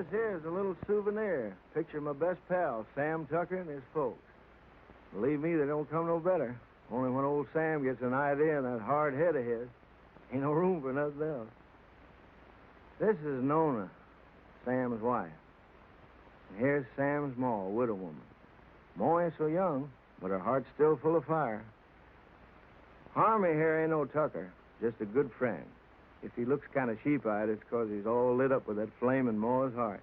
This here is a little souvenir. Picture of my best pal, Sam Tucker, and his folks. Believe me, they don't come no better. Only when old Sam gets an idea in that hard head of his, ain't no room for nothing else. This is Nona, Sam's wife. And here's Sam's ma, a widow woman. Ma ain't so young, but her heart's still full of fire. Harmy here ain't no Tucker, just a good friend. If he looks kind of sheep-eyed, it's 'cause he's all lit up with that flame in Ma's heart.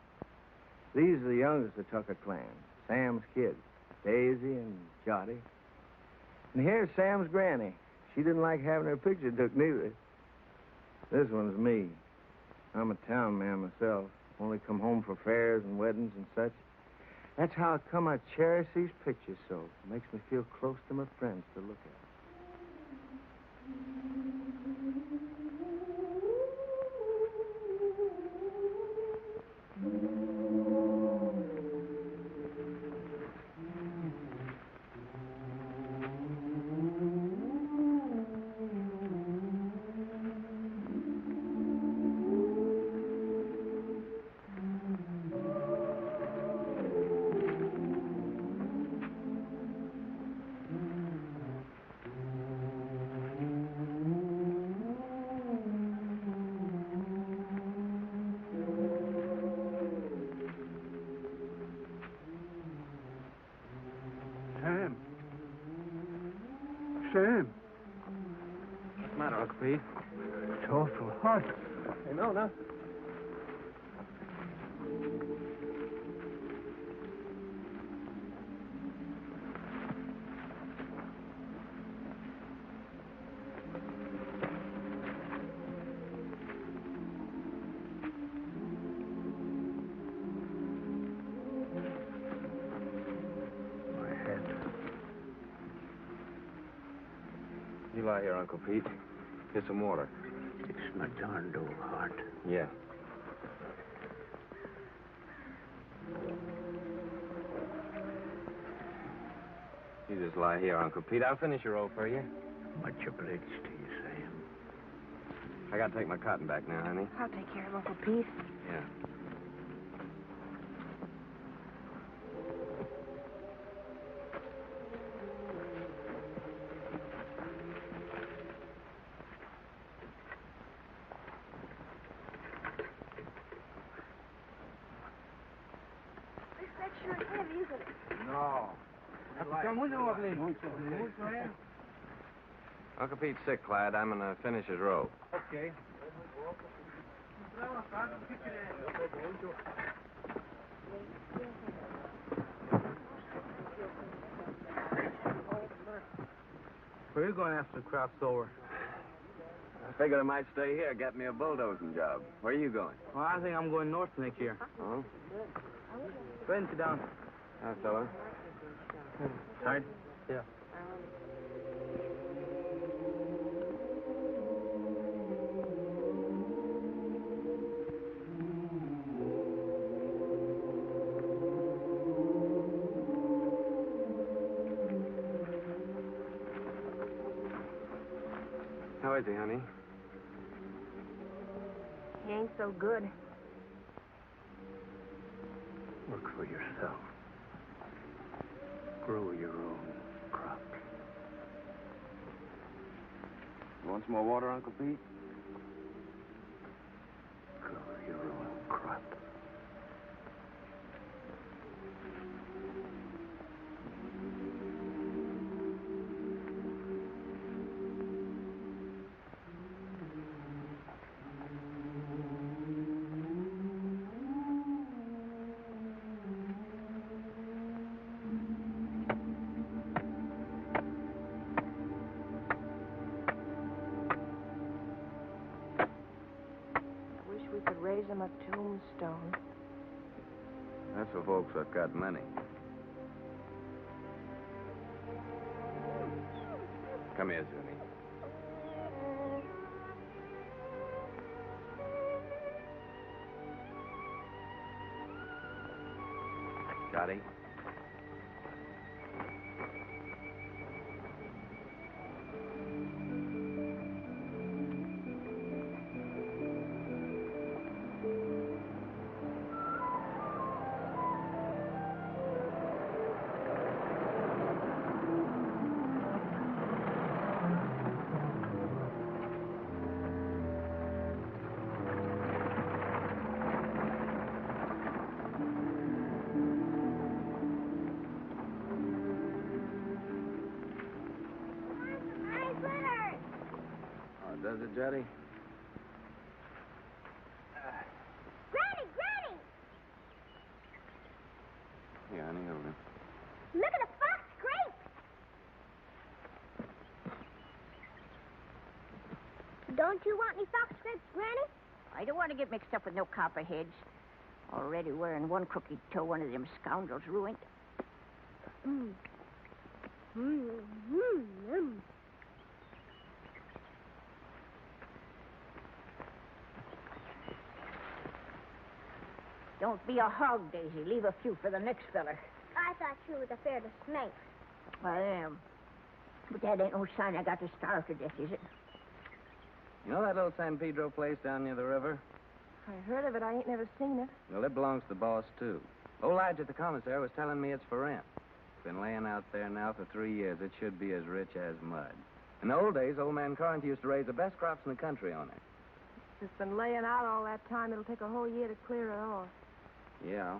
These are the youngest of Tucker clan, Sam's kids, Daisy and Jotty. And here's Sam's granny. She didn't like having her picture took neither. This one's me. I'm a town man myself. Only come home for fairs and weddings and such. That's how come I cherish these pictures so. It makes me feel close to my friends to look at. Sam. What's the matter, Uncle Pete? It's awful hot. Hey, Nona. You lie here, Uncle Pete. Get some water. It's my darned old heart. Yeah. You just lie here, Uncle Pete. I'll finish your roll for you. Much obliged to you, Sam. I gotta take my cotton back now, honey. I'll take care of Uncle Pete. Yeah. That's sure heavy, isn't it? No. Uncle Pete's sick, Clyde. I'm gonna finish his roll. Okay. Where are you going after the crop's over? I figured I might stay here, get me a bulldozing job. Where are you going? Well, I think I'm going north next year. Oh? Go ahead and sit down. Hi, fella. Tired? Yeah. How is he, honey? He ain't so good. Work for yourself. Grow your own crops. You want some more water, Uncle Pete? Grow your own crop. Raise him a tombstone. That's for folks that got money. Come here, Zuni. Johnny? Jetty. Granny, Granny! Yeah, honey, hold it. Look at the fox grapes! Don't you want any fox grapes, Granny? I don't want to get mixed up with no copperheads. Already wearing one crooked toe one of them scoundrels ruined. Don't be a hog, Daisy. Leave a few for the next feller. I thought you was afraid of snakes. I am. But that ain't no sign I got to starve to death, is it? You know that little San Pedro place down near the river? I heard of it. I ain't never seen it. Well, it belongs to the boss, too. Old Lige at the commissary was telling me it's for rent. It's been laying out there now for 3 years. It should be as rich as mud. In the old days, old man Corinth used to raise the best crops in the country on it. It's been laying out all that time. It'll take a whole year to clear it off. Yeah.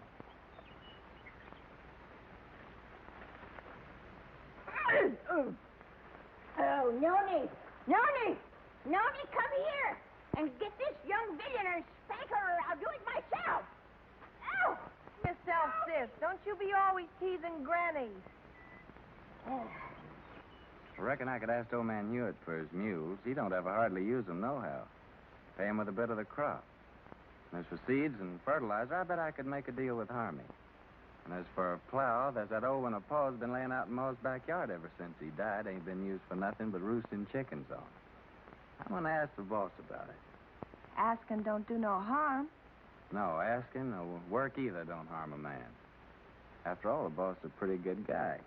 Oh, Noni! Noni! Noni, come here and get this young billionaire spanker or I'll do it myself. Ow! Yourself, sis. Don't you be always teasing Granny. I reckon I could ask old man Hewitt for his mules. He don't ever hardly use them nohow. Pay him with a bit of the crop. And as for seeds and fertilizer, I bet I could make a deal with Harmy. And as for a plow, there's that old one of Pa's been laying out in Ma's backyard ever since he died. Ain't been used for nothing but roosting chickens on. I'm going to ask the boss about it. Asking don't do no harm. No, asking or work either don't harm a man. After all, the boss is a pretty good guy.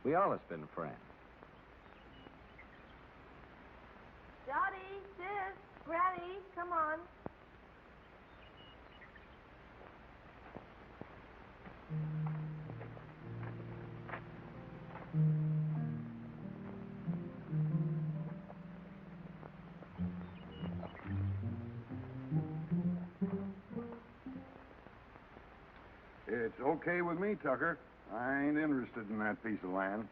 We all have been friends. Dottie, sis, Granny, come on. It's okay with me, Tucker. I ain't interested in that piece of land.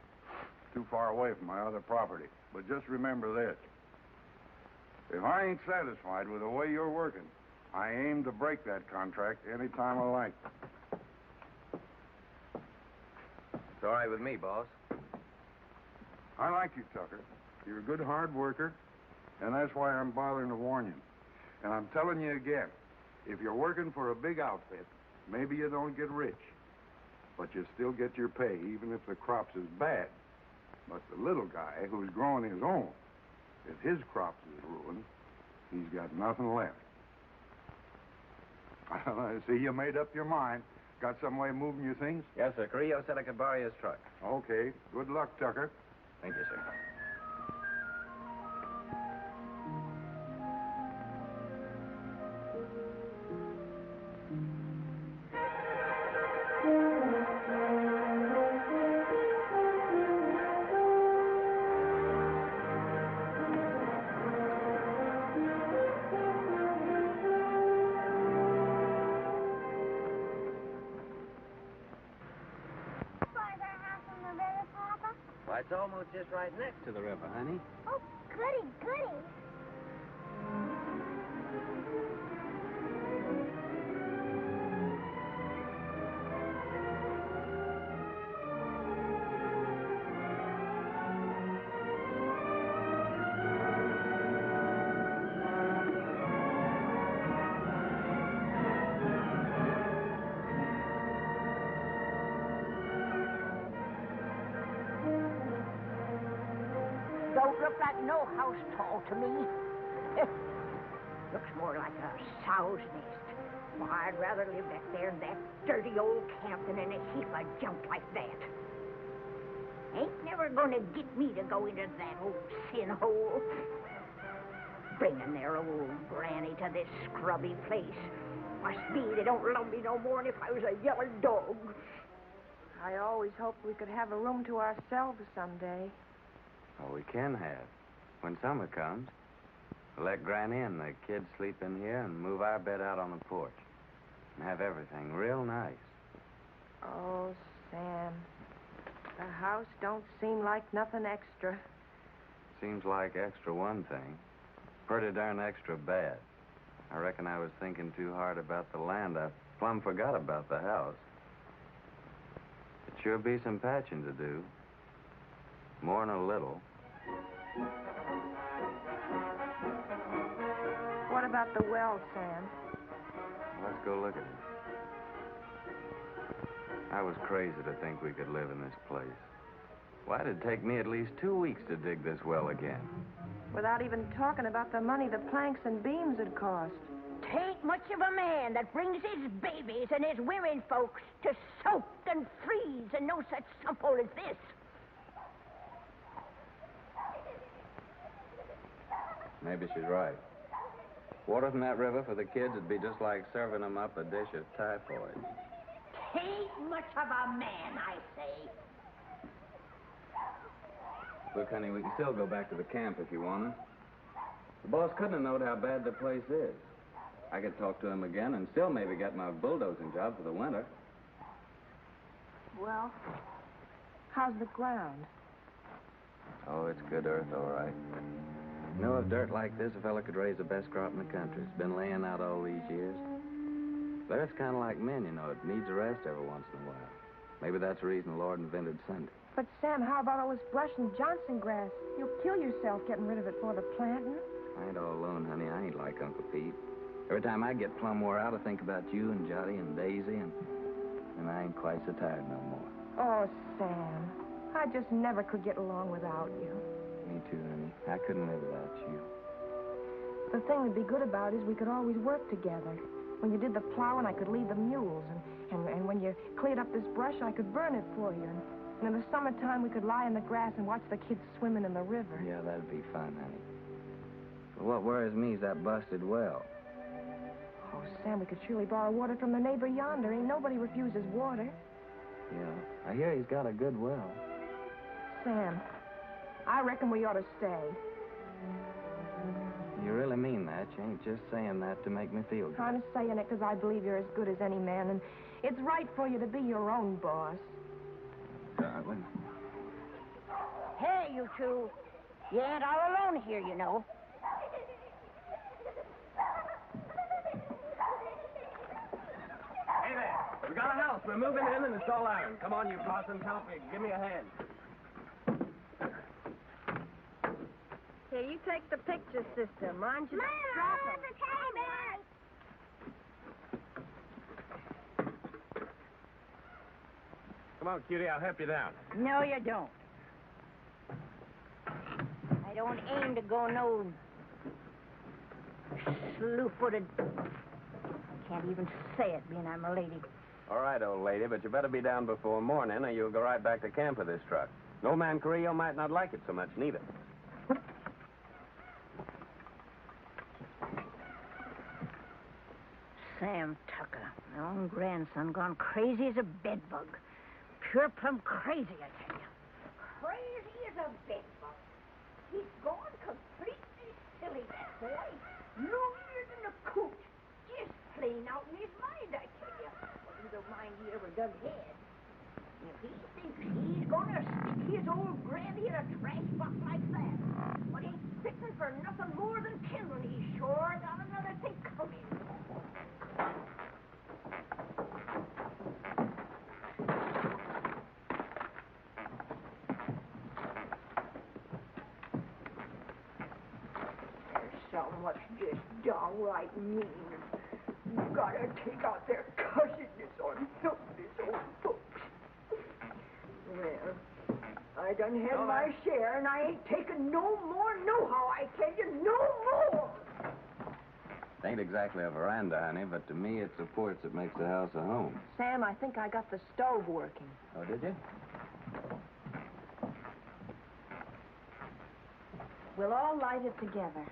Too far away from my other property. But just remember this. If I ain't satisfied with the way you're working, I aim to break that contract any time I like. It's all right with me, boss. I like you, Tucker. You're a good hard worker, and that's why I'm bothering to warn you. And I'm telling you again, if you're working for a big outfit, maybe you don't get rich, but you still get your pay, even if the crops is bad. But the little guy who's growing his own, if his crops is ruined, he's got nothing left. I see you made up your mind. Got some way of moving your things? Yes, sir. Carrillo said I could borrow his truck. Okay. Good luck, Tucker. Thank you, sir. Why, it's almost just right next to the river, honey. Oh, goody, goody. Don't look like no house tall to me. Looks more like a sow's nest. Why, I'd rather live back there in that dirty old camp than in a heap of junk like that. Ain't never gonna get me to go into that old sin hole. Bringing their old granny to this scrubby place. Must be they don't love me no more than if I was a yellow dog. I always hoped we could have a room to ourselves someday. Oh, we can have. When summer comes, we'll let Granny and the kids sleep in here and move our bed out on the porch. And have everything real nice. Oh, Sam. The house don't seem like nothing extra. Seems like extra one thing. pretty darn extra bad. I reckon I was thinking too hard about the land. I plumb forgot about the house. It sure be some patching to do. More than a little. What about the well, Sam? Let's go look at it. I was crazy to think we could live in this place. Why did it take me at least 2 weeks to dig this well again? Without even talking about the money the planks and beams had cost. Tain't much of a man that brings his babies and his women folks to soak and freeze and no such simple as this. Maybe she's right. Water from that river for the kids would be just like serving them up a dish of typhoid. Tain't much of a man, I say. Look, honey, we can still go back to the camp if you want to. The boss couldn't have known how bad the place is. I could talk to him again and still maybe get my bulldozing job for the winter. Well, how's the ground? Oh, it's good earth, all right. You know, if dirt like this, a fella could raise the best crop in the country. It's been laying out all these years. But it's kind of like men, you know. It needs a rest every once in a while. Maybe that's the reason the Lord invented Sunday. But, Sam, how about all this brush and Johnson grass? You'll kill yourself getting rid of it for the planting. I ain't all alone, honey. I ain't like Uncle Pete. Every time I get plumb wore out, I think about you and Jotty and Daisy, and I ain't quite so tired no more. Oh, Sam, I just never could get along without you. Me too, honey. I couldn't live without you. The thing that'd be good about it is we could always work together. When you did the plowing, I could lead the mules, and when you cleared up this brush, I could burn it for you. And in the summertime, we could lie in the grass and watch the kids swimming in the river. Yeah, that'd be fun, honey. But what worries me is that busted well. Oh, Sam, we could surely borrow water from the neighbor yonder. Ain't nobody refuses water. Yeah, I hear he's got a good well. Sam, I reckon we ought to stay. You really mean that? You ain't just saying that to make me feel good. I'm saying it because I believe you're as good as any man, and it's right for you to be your own boss. Darling. Hey, you two. You ain't all alone here, you know. Hey there. We got a house. We're moving in and it's all iron. Come on, you Parsons, help me. Give me a hand. Here, you take the picture system. Mind you don't drop it. Come on, cutie, I'll help you down. No, you don't. I don't aim to go no slew-footed. I can't even say it, being I'm a lady. All right, old lady, but you better be down before morning or you'll go right back to camp with this truck. No man Cree might not like it so much, neither. Sam Tucker, my own grandson, gone crazy as a bedbug. Pure plumb crazy, I tell you. Crazy as a bedbug. He's gone completely silly, that boy. Longer than a coot. Just plain out in his mind, I tell you. Well, you don't mind he ever dug head. If he thinks he's gonna stick his old granny in a trash box like that, but he's fitting for nothing more than kindling. He's sure got another thing coming. What's just downright mean. You gotta take out their cussedness on some of these old folks. Well, I done had my share, and I ain't taking no more nohow, I tell you, no more. It ain't exactly a veranda, honey, but to me it's the porch that makes the house a home. Sam, I think I got the stove working. Oh, did you? We'll all light it together.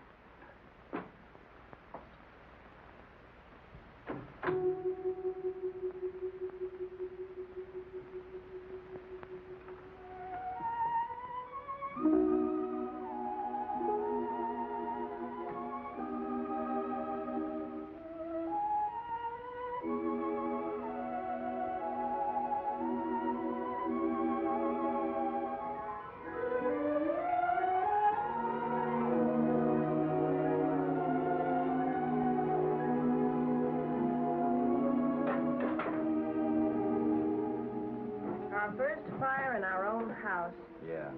in our own house. Yeah.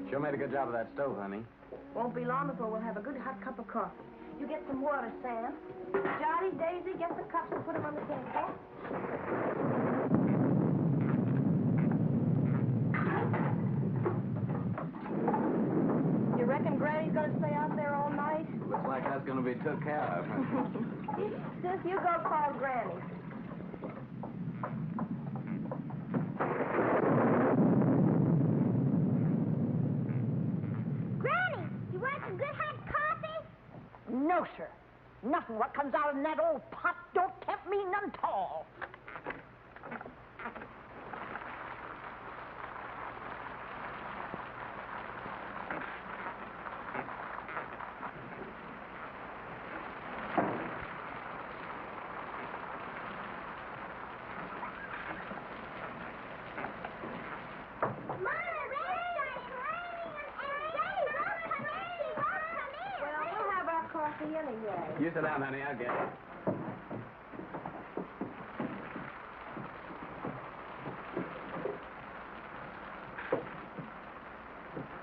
Sure made a good job of that stove, honey. Won't be long before we'll have a good hot cup of coffee. You get some water, Sam. Johnny, Daisy, get the cups and put them on the table. You reckon Granny's gonna stay out there all night? Looks like that's gonna be took care of. Sis, you go call Granny. Granny, you want some good hot coffee? No, sir. Nothing what comes out in that old pot don't tempt me none at all. Anyway. You sit down, honey. I'll get it.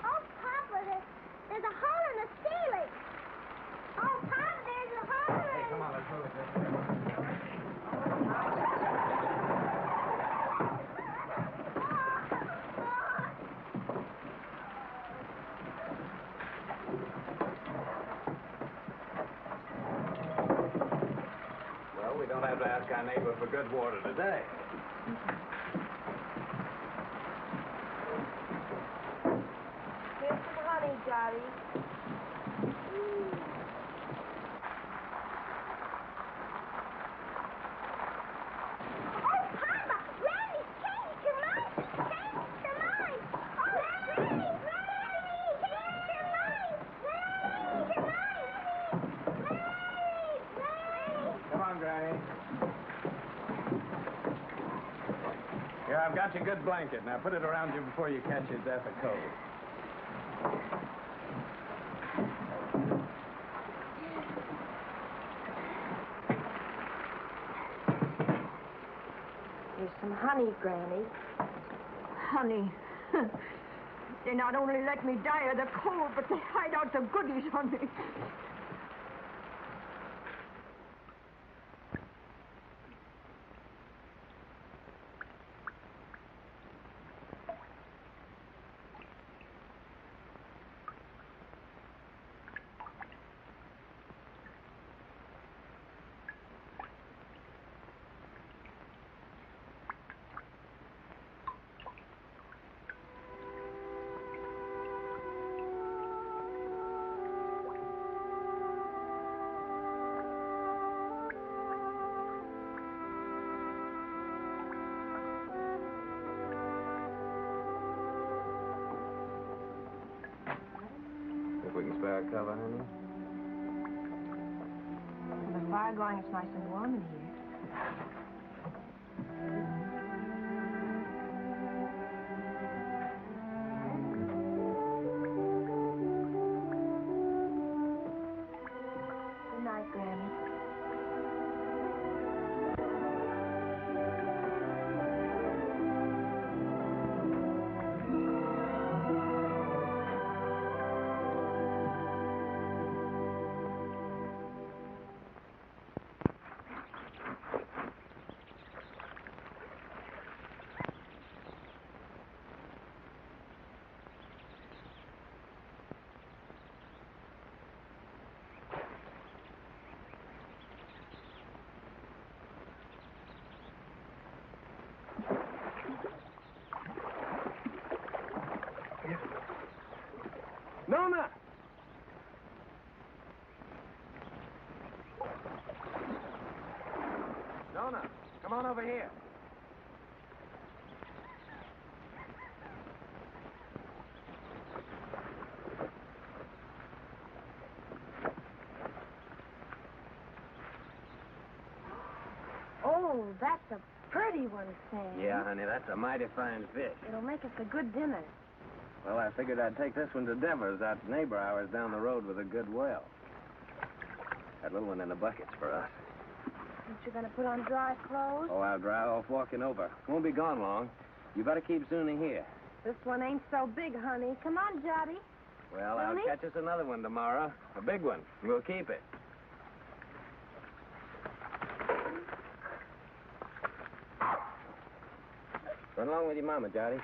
Oh, Papa, there's a hole in the ceiling. Oh, Papa, there's a hole in Hey, come on, let's move it this way. We don't have to ask our neighbor for good water today. Here's some honey, Johnny. Oh, Papa, Granny's changed her mind. Changed her mind. Oh, Granny, changed her mind. Come on, Granny. Here, I've got your good blanket. Now put it around you before you catch your death of cold. Here's some honey, Granny. Honey, they not only let me die of the cold, but they hide out the goodies on me. If we can spare a cover, honey. With the fire going, it's nice and warm in here. Good night, Granny. Nona! Nona, come on over here. Oh, that's a pretty one, Sam. Yeah, honey, that's a mighty fine fish. It'll make us a good dinner. Well, I figured I'd take this one to Denver's, that neighbor of ours down the road with a good well. That little one in the bucket's for us. Aren't you going to put on dry clothes? Oh, I'll dry off walking over. Won't be gone long. You better keep Zuni here. This one ain't so big, honey. Come on, Johnny. Well, I'll Really? catch us another one tomorrow. A big one. We'll keep it. Run along with your mama, Johnny.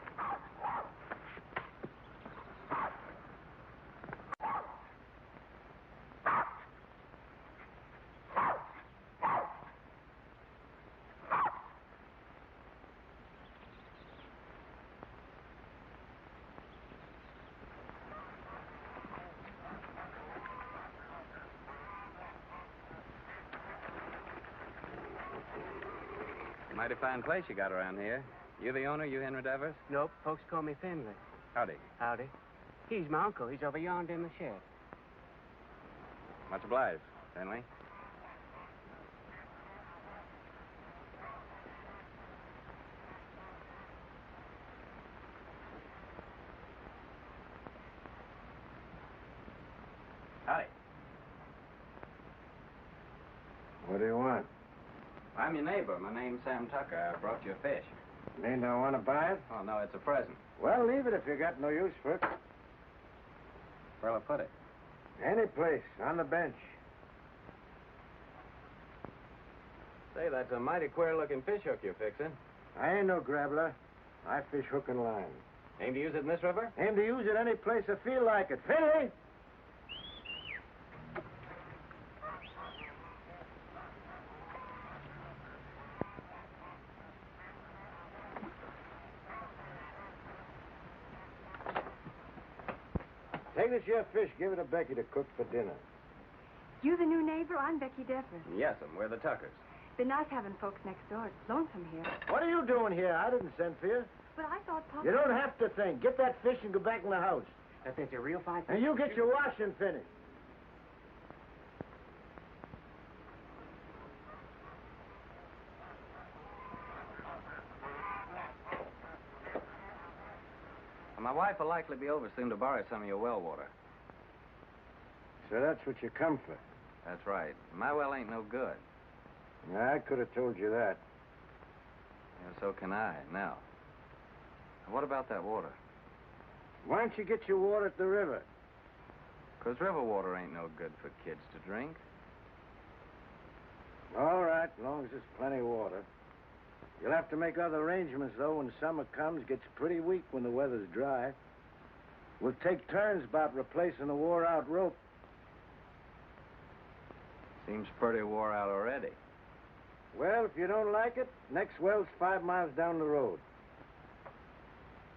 Mighty fine place you got around here. You the owner, you Henry Devers? Nope, folks call me Finley. Howdy. Howdy. He's my uncle. He's over yonder in the shed. Much obliged, Finley. Howdy. What do you want? I'm your neighbor. My name's Sam Tucker. I brought you a fish. You mean I want to buy it? Oh, no, it's a present. Well, leave it if you got no use for it. Where'll I put it? Any place, on the bench. Say, that's a mighty queer-looking fish hook you're fixing. I ain't no grabbler. I fish hook and line. Aim to use it in this river? Aim to use it any place I feel like it. Finley! Take this here fish, give it to Becky to cook for dinner. You the new neighbor? I'm Becky Devers. Yes'm, we're the Tuckers. Been nice having folks next door. It's lonesome here. What are you doing here? I didn't send for you. But I thought Papa... You don't have to think. Get that fish and go back in the house. That thing's a real fine fish. And you get your washing finished. My wife will likely be over soon to borrow some of your well water. So that's what you come for. That's right. My well ain't no good. Yeah, I could have told you that. Yeah, so can I, now. What about that water? Why don't you get your water at the river? 'Cause river water ain't no good for kids to drink. All right, as long as there's plenty of water. You'll have to make other arrangements, though, when summer comes. Gets pretty weak when the weather's dry. We'll take turns about replacing the wore-out rope. Seems pretty wore out already. Well, if you don't like it, next well's 5 miles down the road.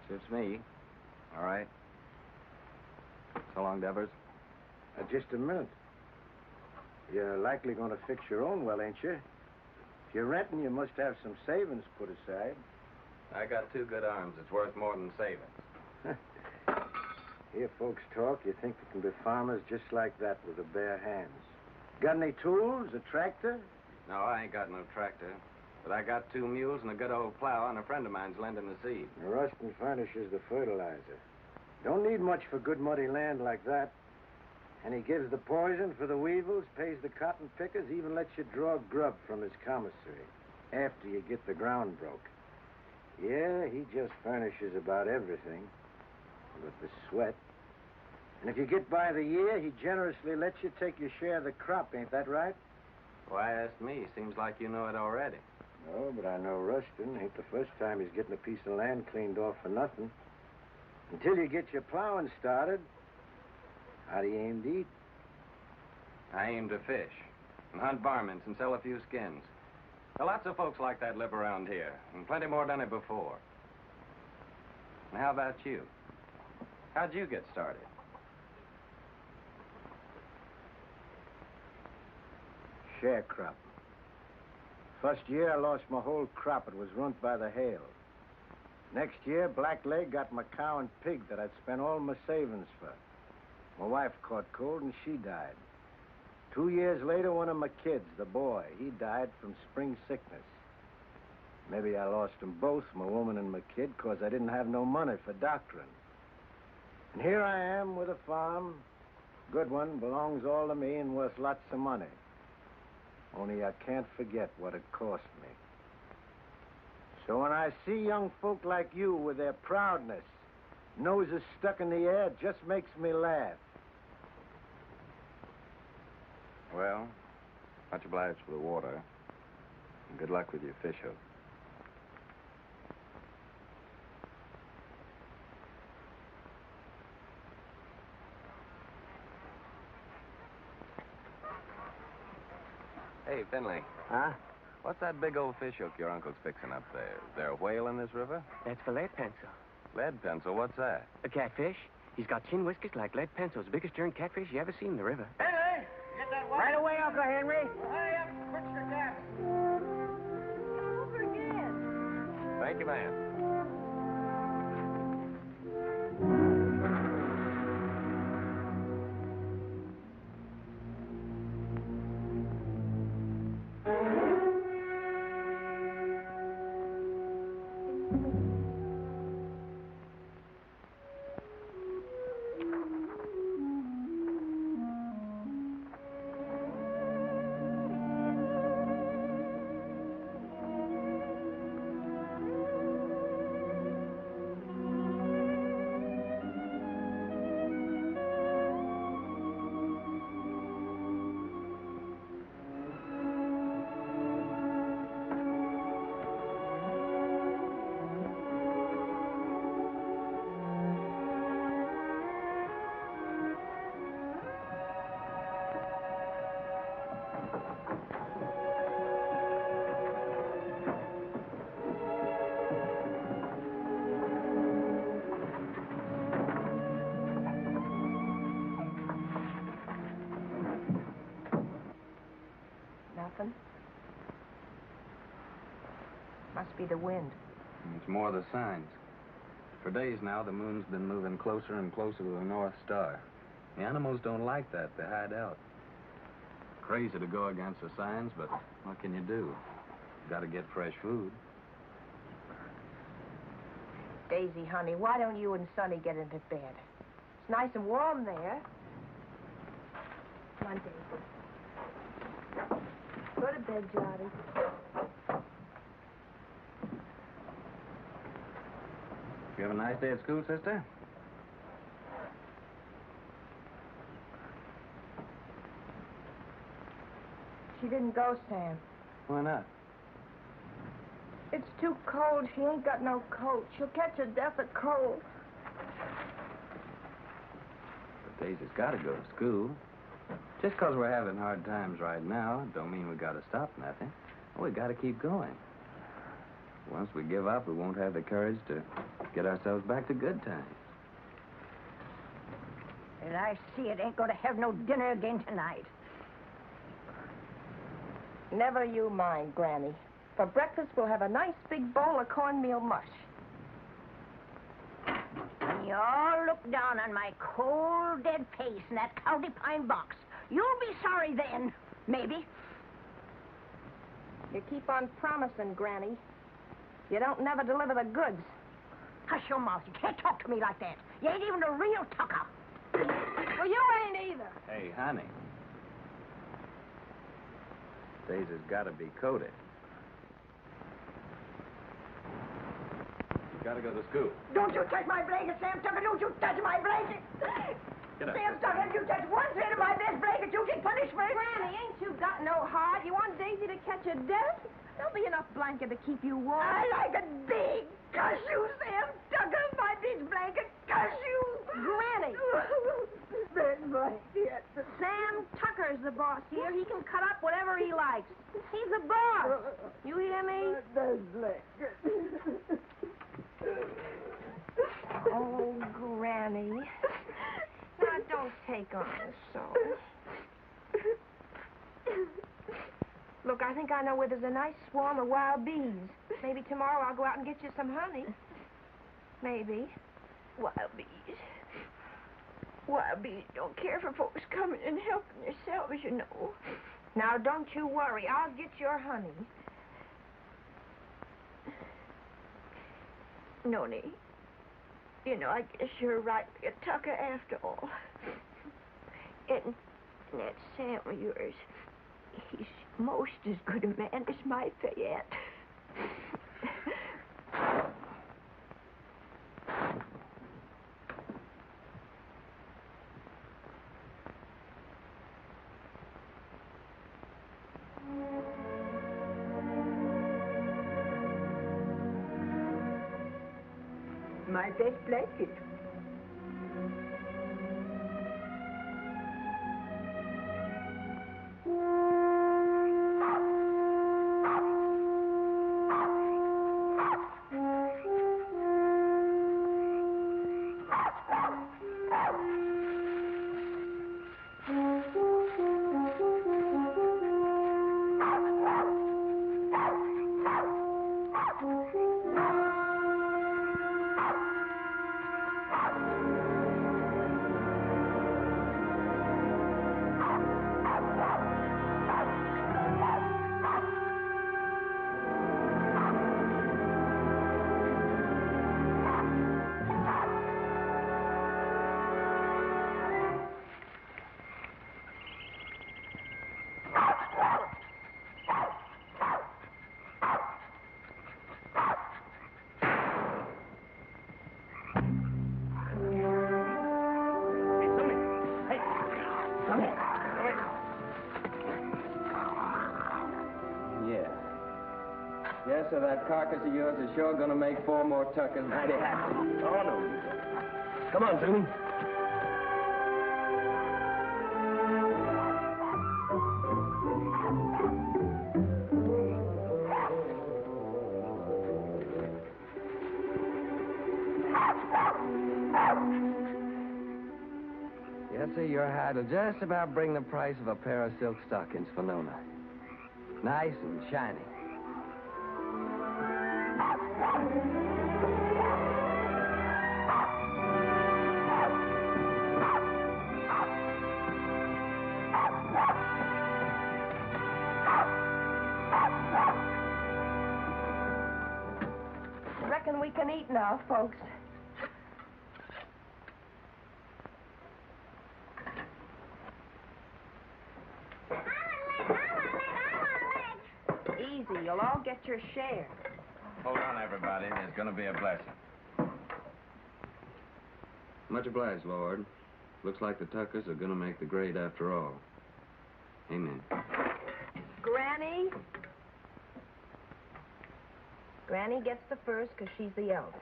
Suits me. All right. So long, Devers. Just a minute. You're likely going to fix your own well, ain't you? If you're renting, you must have some savings put aside. I got 2 good arms. It's worth more than savings. Hear folks talk, you think they can be farmers just like that with their bare hands. Got any tools, a tractor? No, I ain't got no tractor. But I got 2 mules and a good old plow, and a friend of mine's lending the seed. The rustin furnishes the fertilizer. Don't need much for good muddy land like that. And he gives the poison for the weevils, pays the cotton pickers, even lets you draw grub from his commissary after you get the ground broke. Yeah, he just furnishes about everything but the sweat. And if you get by the year, he generously lets you take your share of the crop, ain't that right? Why ask me? Seems like you know it already. No, but I know Rustin. Ain't the first time he's getting a piece of land cleaned off for nothing. Until you get your plowing started, how do you aim to eat? I aim to fish and hunt varmints and sell a few skins. There are lots of folks like that live around here, and plenty more done it before. And how about you? How'd you get started? Sharecrop. First year, I lost my whole crop. It was ruined by the hail. Next year, Blackleg got my cow and pig that I'd spent all my savings for. My wife caught cold and she died. 2 years later, one of my kids, the boy, he died from spring sickness. Maybe I lost them both, my woman and my kid, 'cause I didn't have no money for doctoring. And here I am with a farm. Good one, belongs all to me and worth lots of money. Only I can't forget what it cost me. So when I see young folk like you with their proudness Nose is stuck in the air just makes me laugh. Well, much obliged for the water. And good luck with your fish hook. Hey, Finley. Huh? What's that big old fish hook your uncle's fixing up there? Is there a whale in this river? That's for lead pencil. Lead pencil, what's that? A catfish. He's got chin whiskers like lead pencils. Biggest darn catfish you ever seen in the river. Henry, get that water. Right away, Uncle Henry. Well, hurry up and quit your gabbing. Over again. Thank you, man. Nothing? Must be the wind. It's more the signs. For days now, the moon's been moving closer and closer to the North Star. The animals don't like that. They hide out. Crazy to go against the signs, but what can you do? Got to get fresh food. Daisy, honey, why don't you and Sonny get into bed? It's nice and warm there. Come on, Daisy. Go to bed, Johnny. You have a nice day at school, sister? She didn't go, Sam. Why not? It's too cold. She ain't got no coat. She'll catch a death of cold. But Daisy's got to go to school. Just 'cause we're having hard times right now, don't mean we got to stop nothing. We got to keep going. Once we give up, we won't have the courage to get ourselves back to good times. And I see it ain't going to have no dinner again tonight. Never you mind, Granny. For breakfast, we'll have a nice big bowl of cornmeal mush. When you all look down on my cold, dead face in that county pine box, you'll be sorry then, maybe. You keep on promising, Granny. You don't never deliver the goods. Hush your mouth. You can't talk to me like that. You ain't even a real tucker. Well, you ain't either. Hey, honey. Daisy's got to be coated. You got to go to school. Don't you touch my blanket, Sam Tucker. Don't you touch my blanket. Get up. Sam Tucker, if you touch one thread of my best blanket, you get punishment. Granny, ain't you got no heart? You want Daisy to catch a death? There'll be enough blanket to keep you warm. I like it big. Cuss you, Sam Tucker. My big blanket. Cuss you. Granny. Big blanket. Sam Tucker's the boss here. He can cut up whatever he likes. He's the boss. You hear me? Big blanket. Oh, Granny. Now, don't take on so. Look, I think I know where there's a nice swarm of wild bees. Maybe tomorrow I'll go out and get you some honey. Maybe. Wild bees. Wild bees don't care for folks coming and helping themselves, you know. Now, don't you worry. I'll get your honey. Noni, you know, I guess you're right, a Tucker after all. And that Sam of yours, he's most as good a man as my Fayette. My best blanket. Yes, sir, that carcass of yours is sure gonna make 4 more tuckers mighty happy. Oh, no. Come on, Tony. Yes, sir, your hide'll just about bring the price of a pair of silk stockings for Nona. Nice and shiny. Reckon we can eat now, folks. Easy, you'll all get your share. Hold on, everybody. There's going to be a blessing. Much obliged, Lord. Looks like the Tuckers are gonna make the grade after all. Amen. Granny? Granny gets the first because she's the eldest.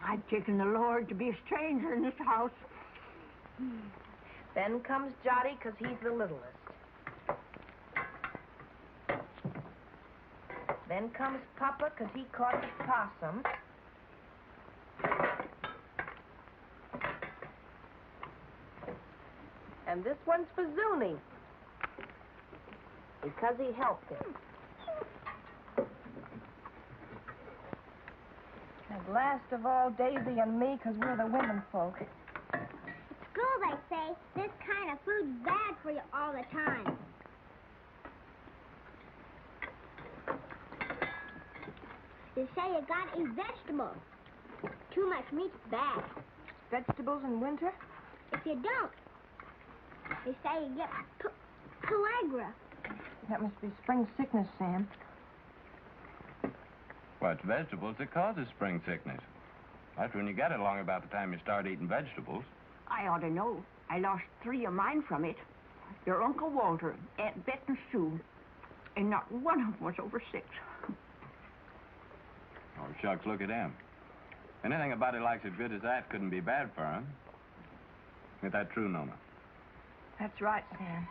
I've taken the Lord to be a stranger in this house. Then comes Jotty because he's the littlest. Then comes Papa because he caught the possum. And this one's for Zuni because he helped him. And last of all, Daisy and me because we're the women folk. At school, they say this kind of food's bad for you all the time. They say you gotta eat vegetables. Too much meat's bad. Vegetables in winter? If you don't, they say you get pellagra. That must be spring sickness, Sam. Well, it's vegetables that causes spring sickness. That's when you get it along about the time you start eating vegetables. I ought to know. I lost 3 of mine from it. Your Uncle Walter, Aunt Bet and Sue, and not one of them was over 6. Oh, shucks, look at him. Anything a body likes as good as that couldn't be bad for him. Is that true, Nona? That's right, Sam.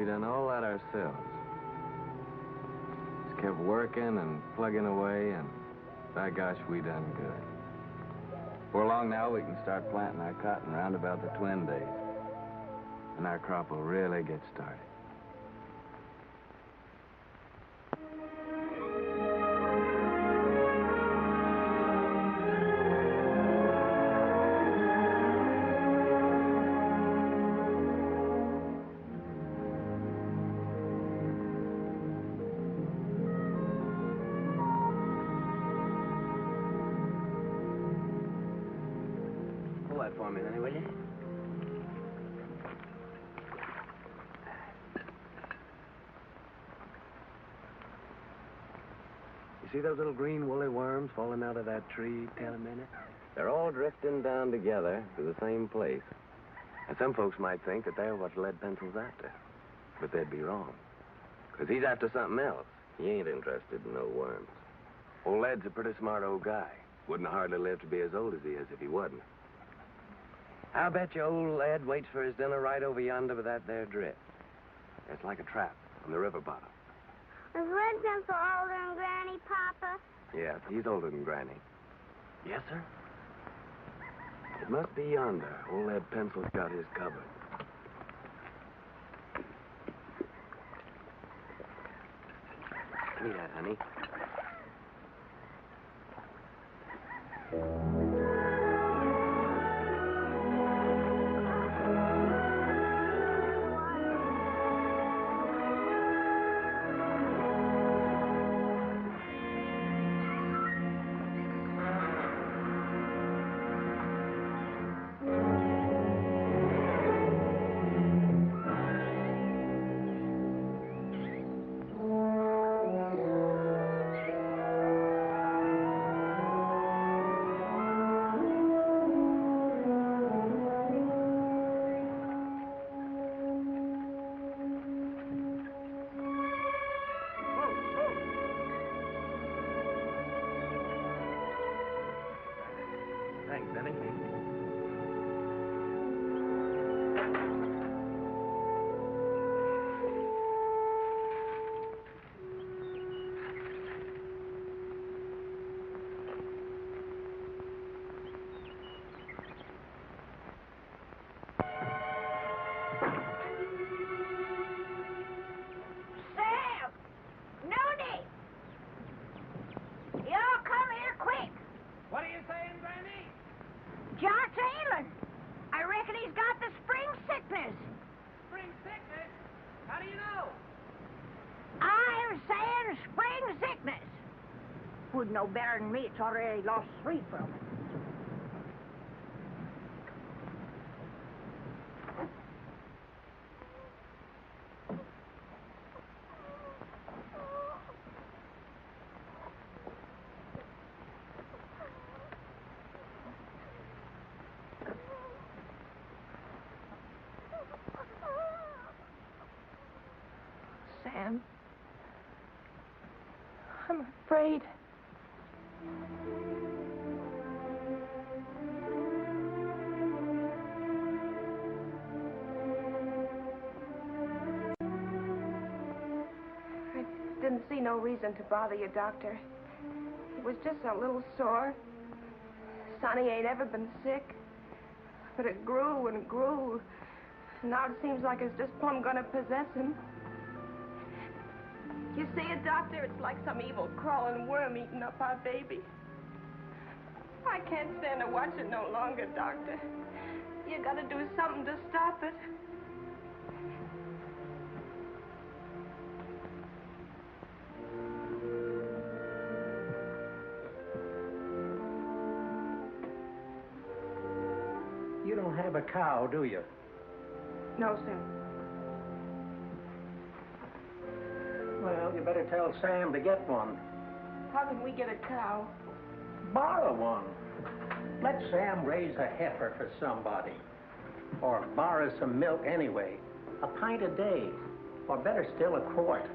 done all that ourselves. Just kept working and plugging away, and by gosh, we done good. Before long now, we can start planting our cotton round about the twin days. And our crop will really get started. Pull that for me, honey, will you? You see those little green woolly worms falling out of that tree, Taylor Minute? They're all drifting down together to the same place. And some folks might think that they're what lead pencil's after. But they'd be wrong. Because he's after something else. He ain't interested in no worms. Old Lead's a pretty smart old guy. Wouldn't hardly live to be as old as he is if he wasn't. I'll bet you old Lead waits for his dinner right over yonder with that there drift. It's like a trap on the river bottom. Is Lead Pencil older than Granny, Papa? Yeah, he's older than Granny. Yes, sir? It must be yonder. Old Lead Pencil's got his cupboard. Give me that, honey. Thanks, Denny. Sam! Nudie! Y'all come here quick. What are you saying, Granny? John's ailing. I reckon he's got the spring sickness. Spring sickness? How do you know? I'm saying spring sickness. Would know better than me. It's already lost 3 from it. Sam. I'm afraid. I didn't see no reason to bother you, Doctor. It was just a little sore. Sonny ain't ever been sick. But it grew and grew. Now it seems like it's just plumb gonna possess him. You see it, Doctor? It's like some evil crawling worm eating up our baby. I can't stand to watch it no longer, Doctor. You gotta do something to stop it. You don't have a cow, do you? No, sir. Well, you better tell Sam to get one. How can we get a cow? Borrow one. Let Sam raise a heifer for somebody. Or borrow some milk anyway. A pint a day. Or better still, a quart.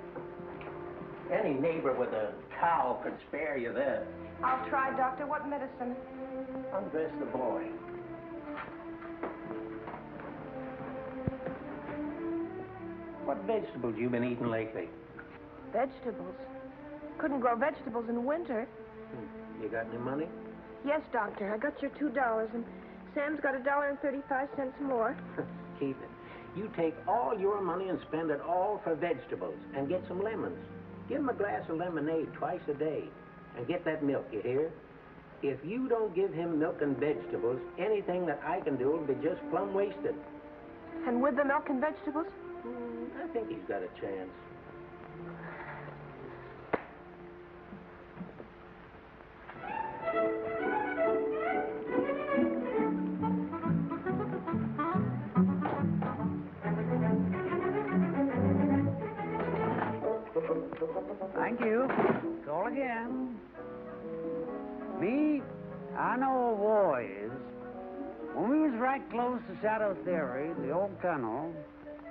Any neighbor with a cow could spare you that. I'll try, Doctor. What medicine? Undress the boy. What vegetables you been eating lately? Vegetables? Couldn't grow vegetables in winter. You got any money? Yes, Doctor. I got your $2, and Sam's got $1.35 more. Keep it. You take all your money and spend it all for vegetables, and get some lemons. Give him a glass of lemonade twice a day, and get that milk, you hear? If you don't give him milk and vegetables, anything that I can do will be just plumb wasted. And with the milk and vegetables? I think he's got a chance. Thank you. Call again. Me, I know a war is. When we was right close to Shadow Theory, the old colonel,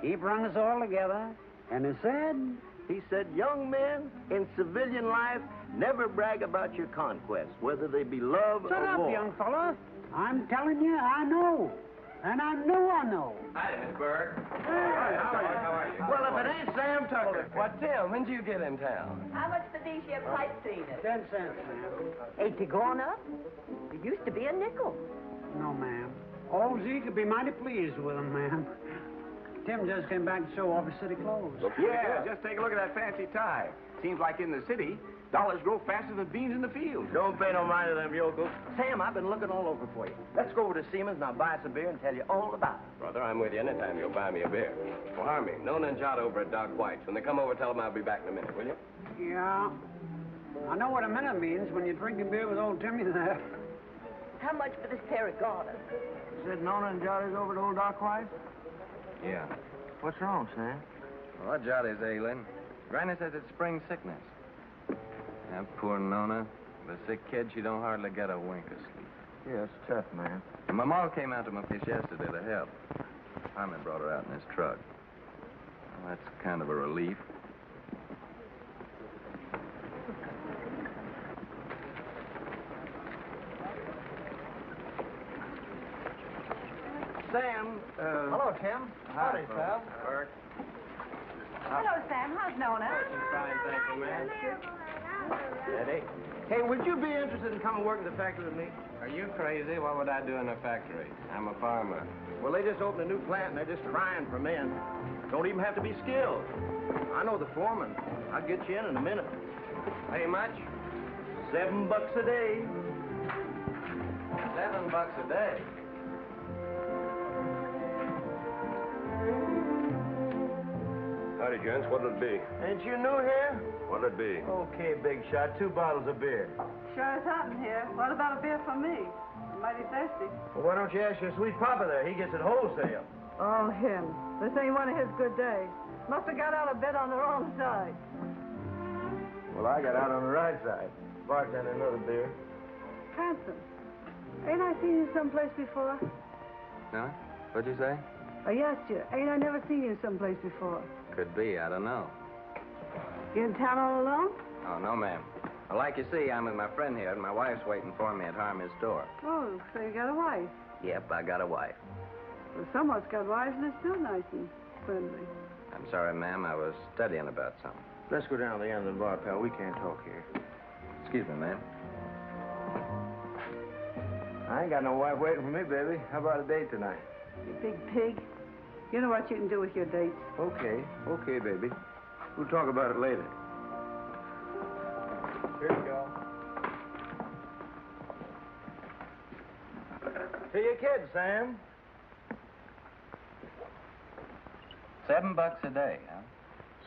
he brung us all together, and he said, young men in civilian life never brag about your conquests, whether they be love Shut or up, war. young fella. I'm telling you, I know. And I know. Hi, Miss Burke. Hey. How are you? Well, if it ain't Sam Tucker. What, Tim? When'd you get in town? How much for these here pipe cleaners? 10 cents, ma'am. Ain't they gone up? It used to be a nickel. No, ma'am. Old Z could be mighty pleased with them, ma'am. Tim just came back to show off his city clothes. Yeah, just take a look at that fancy tie. Seems like in the city, dollars grow faster than beans in the field. Don't pay no mind to them yokels. Sam, I've been looking all over for you. Let's go over to Siemens and I'll buy us a beer and tell you all about it. Brother, I'm with you anytime you'll buy me a beer. Well, Harvey, Nona and Jot over at Doc White's. When they come over, tell them I'll be back in a minute, will you? Yeah. I know what a minute means when you're drinking beer with old Timmy there. How much for this pair of garters? Said Nona and Johnny's over to old Doc White? Yeah. What's wrong, Sam? Well, Jotty's ailing. Granny says it's spring sickness. That poor Nona, the sick kid, she don't hardly get a wink of sleep. Yeah, it's tough, man. And my ma came out to my place yesterday to help. Harmon brought her out in his truck. Well, that's kind of a relief. Sam, Hello, Tim. Howdy, Sam. Burke. Hello, Sam. How's Nona? Fine, thank you, ma'am. Eddie. Hey, would you be interested in coming work in the factory with me? Are you crazy? What would I do in a factory? I'm a farmer. Well, they just opened a new plant, and they're just crying for men. Don't even have to be skilled. I know the foreman. I'll get you in a minute. Pay much? $7 a day. $7 a day. Howdy, gents. What'll it be? Ain't you new here? What'll it be? Okay, big shot. 2 bottles of beer. Sure is hot in here. What about a beer for me? I'm mighty thirsty. Well, why don't you ask your sweet papa there? He gets it wholesale. Oh, him. This ain't one of his good days. Must have got out of bed on the wrong side. Well, I got out on the right side. Bartender, another beer. Handsome. Ain't I seen you someplace before? No? What'd you say? I asked you. Ain't I never seen you someplace before? Could be. I don't know. You in town all alone? Oh, no, ma'am. Well, like you see, I'm with my friend here, and my wife's waiting for me at Harmy's door. Oh, so you got a wife. Yep, I got a wife. Well, someone's got wives and they're still nice and friendly. I'm sorry, ma'am. I was studying about something. Let's go down to the end of the bar, pal. We can't talk here. Excuse me, ma'am. I ain't got no wife waiting for me, baby. How about a date tonight? You big pig. You know what you can do with your dates. Okay. Okay, baby. We'll talk about it later. Here you go. To your kids, Sam. $7 a day, huh?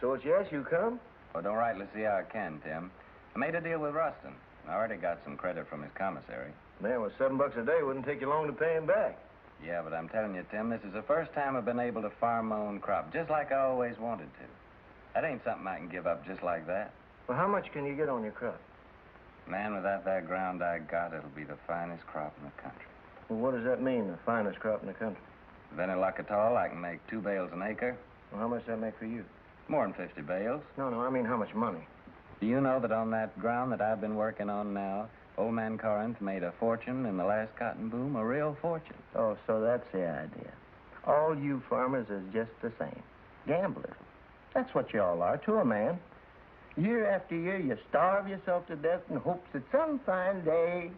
So it's yes, you come? Well, don't rightly see how I can, Tim. I made a deal with Rustin. I already got some credit from his commissary. Man, with $7 a day, it wouldn't take you long to pay him back. Yeah, but I'm telling you, Tim, this is the first time I've been able to farm my own crop, just like I always wanted to. That ain't something I can give up just like that. Well, how much can you get on your crop? Man, without that ground I got, it'll be the finest crop in the country. Well, what does that mean, the finest crop in the country? With any luck at all, I can make 2 bales an acre. Well, how much does that make for you? More than 50 bales. No, I mean how much money? Do you know that on that ground that I've been working on now, old man Corinth made a fortune in the last cotton boom, a real fortune. Oh, so that's the idea. All you farmers is just the same. Gamblers. That's what you all are to a man. Year after year, you starve yourself to death in hopes that some fine day...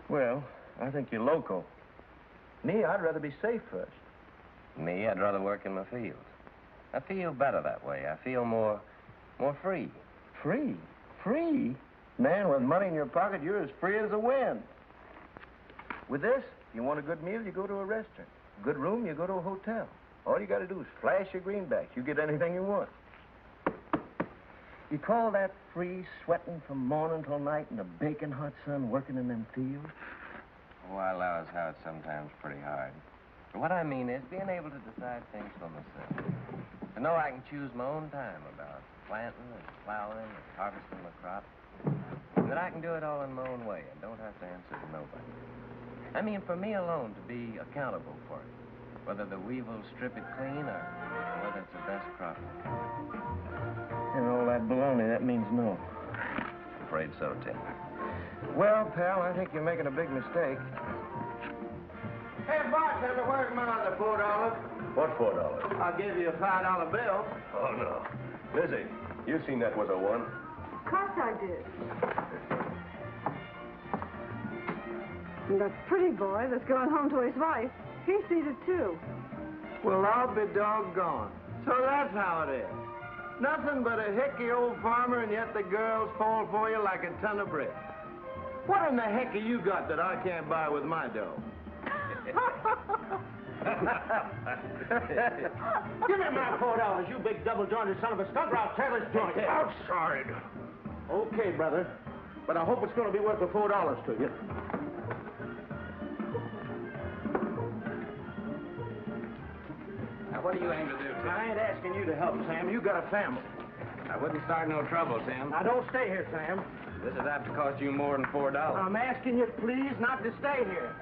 Well, I think you're loco. Me, I'd rather be safe first. Me, I'd rather work in my field. I feel better that way. I feel more free. Free? Free? Man, with money in your pocket, you're as free as the wind. With this, you want a good meal, you go to a restaurant. Good room, you go to a hotel. All you got to do is flash your greenbacks. You get anything you want. You call that free, sweating from morning till night in the baking hot sun, working in them fields? Oh, I allow as how it's sometimes pretty hard. But what I mean is being able to decide things for myself. To know I can choose my own time about planting and plowing and harvesting my crop. And that I can do it all in my own way and don't have to answer to nobody. I mean, for me alone to be accountable for it. Whether the weevils strip it clean or whether it's the best crop in the country. And all that baloney, that means no. Afraid so, Tim. Well, pal, I think you're making a big mistake. Hey, bartender, where's my other $4? What $4? I'll give you a $5 bill. Oh, no. Lizzie, you seen that was a one? Of course I did. And that pretty boy that's going home to his wife, he's seated too. Well, I'll be doggone. So that's how it is. Nothing but a hickey old farmer, and yet the girls fall for you like a ton of bricks. What in the heck have you got that I can't buy with my dough? Give me my $4, you big double-jointed son of a skunk, or I'll tear this joint. Outside. Okay, brother. But I hope it's going to be worth the $4 to you. Now, what do you aim to do, Tim? I ain't asking you to help, Sam. You got a family. I wouldn't start no trouble, Tim. Now, don't stay here, Sam. This is apt to cost you more than $4. I'm asking you, please, not to stay here.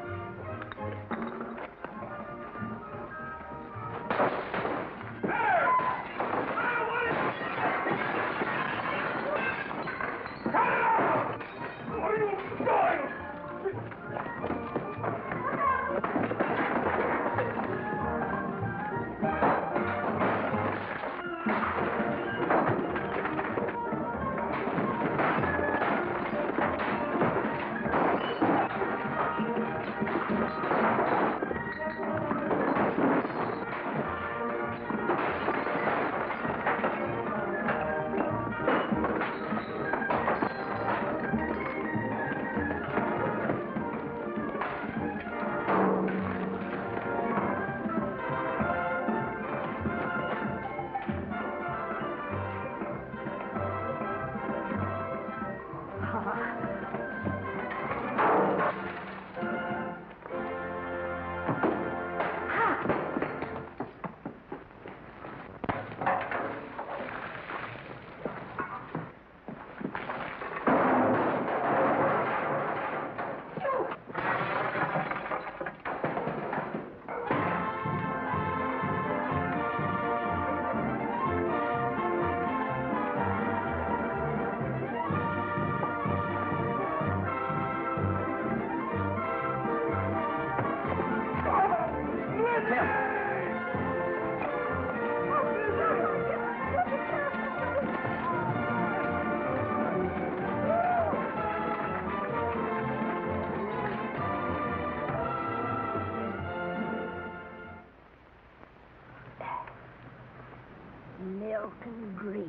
Milk and greens.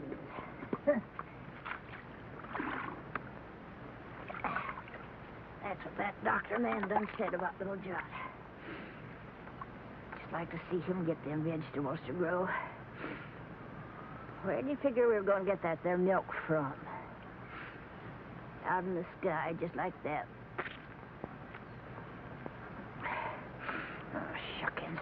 That's what that doctor man done said about little John. Just like to see him get them vegetables to grow. Where do you figure we were going to get that there milk from? Out in the sky, just like that. Oh, shuckins.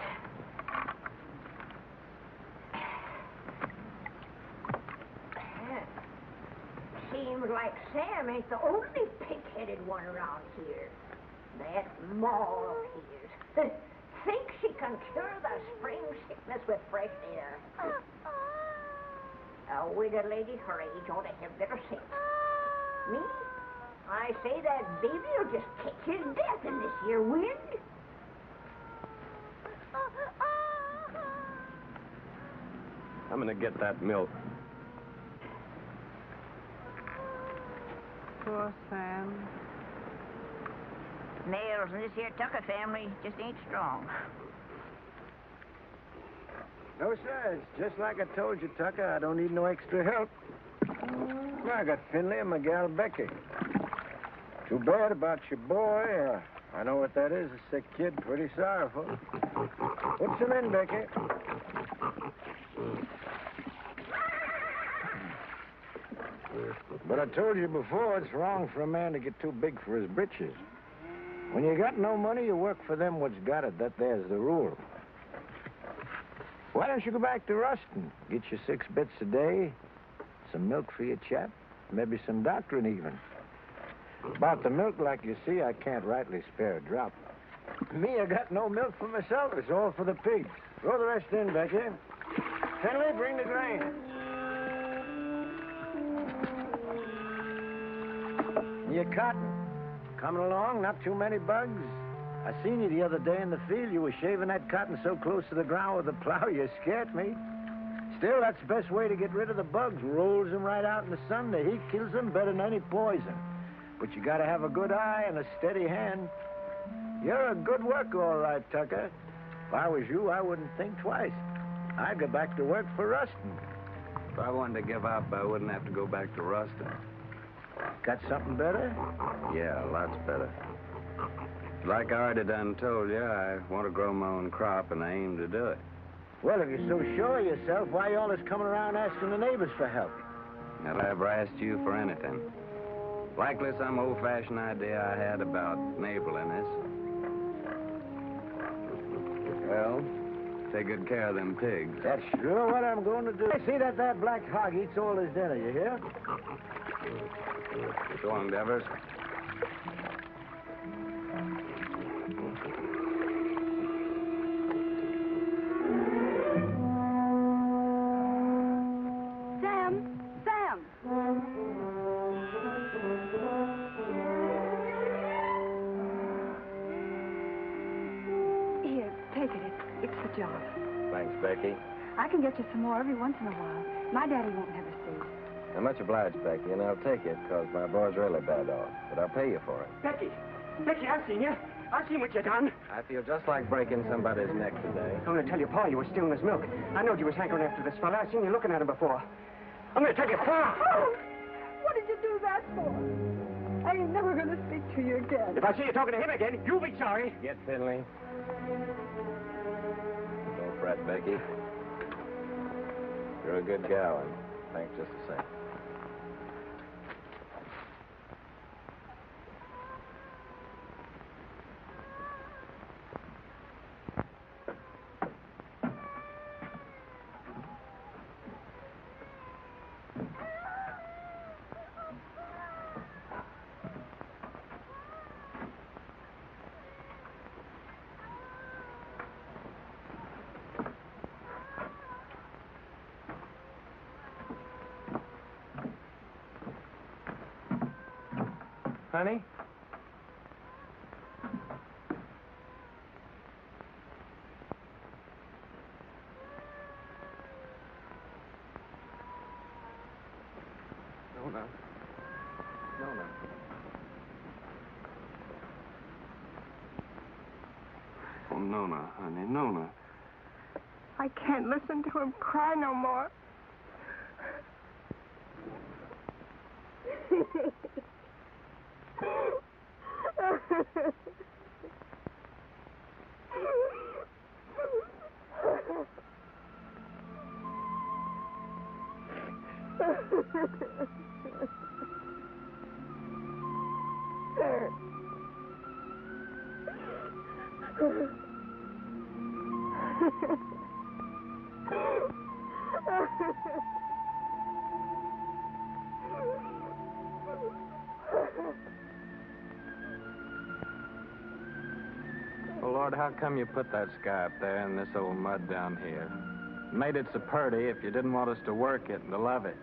Seems like Sam ain't the only pig-headed one around here. That maw of his thinks she can cure the spring sickness with fresh air. A widow lady her age ought to have better sense. Me? I say that baby will just catch his death in this here wind. I'm gonna get that milk. Poor Sam. Nails in this here Tucker family just ain't strong. No, sir. It's just like I told you, Tucker. I don't need no extra help. I got Finley and my gal Becky. Too bad about your boy. I know what that is, a sick kid. Pretty sorrowful. Put some in, Becky. But I told you before, it's wrong for a man to get too big for his britches. When you got no money, you work for them what's got it. That there's the rule. Why don't you go back to Ruston? Get you 6 bits a day, some milk for your chap, maybe some doctrine even. About the milk, like you see, I can't rightly spare a drop. Me, I got no milk for myself. It's all for the pigs. Throw the rest in, Becky. Finley, bring the grain. Your cotton. Coming along, not too many bugs. I seen you the other day in the field. You were shaving that cotton so close to the ground with the plow, you scared me. Still, that's the best way to get rid of the bugs. Rolls them right out in the sun. The heat kills them better than any poison. But you gotta have a good eye and a steady hand. You're a good worker, all right, Tucker. If I was you, I wouldn't think twice. I'd go back to work for Ruston. If I wanted to give up, I wouldn't have to go back to Ruston. Got something better? Yeah, lots better. Like I already done told you, I want to grow my own crop, and I aim to do it. Well, if you're so sure of yourself, why you always coming around asking the neighbors for help? Have I ever asked you for anything? Likely some old-fashioned idea I had about neighborliness. Well, take good care of them pigs. That's sure what I'm going to do. See that black hog eats all his dinner, you hear? So long, Devers. Sam! Here, take it. It's the job. Thanks, Becky. I can get you some more every once in a while. My daddy won't never see. I'm much obliged, Becky, and I'll take it, because my boy's really bad off. But I'll pay you for it. Becky, I've seen you. I've seen what you done. I feel just like breaking somebody's neck today. I'm going to tell your pa you were stealing his milk. I knowed you was hankering after this fella. I seen you looking at him before. I'm going to tell your pa. Oh, what did you do that for? I ain't never going to speak to you again. If I see you talking to him again, you'll be sorry. Get Finley. Don't fret, Becky. You're a good gal, and thanks just the same. Honey? Nona. Oh, Nona, honey, Nona. I can't listen to him cry no more. Well, Lord, how come you put that sky up there and this old mud down here? Made it so pretty if you didn't want us to work it and to love it.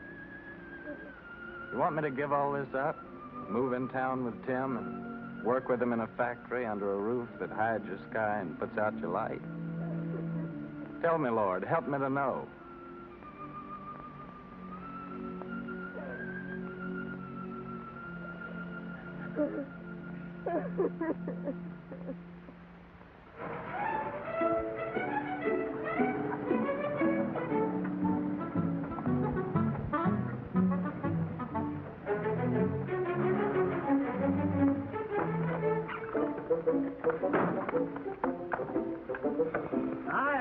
You want me to give all this up? Move in town with Tim and work with him in a factory under a roof that hides your sky and puts out your light? Tell me, Lord, help me to know. Hi,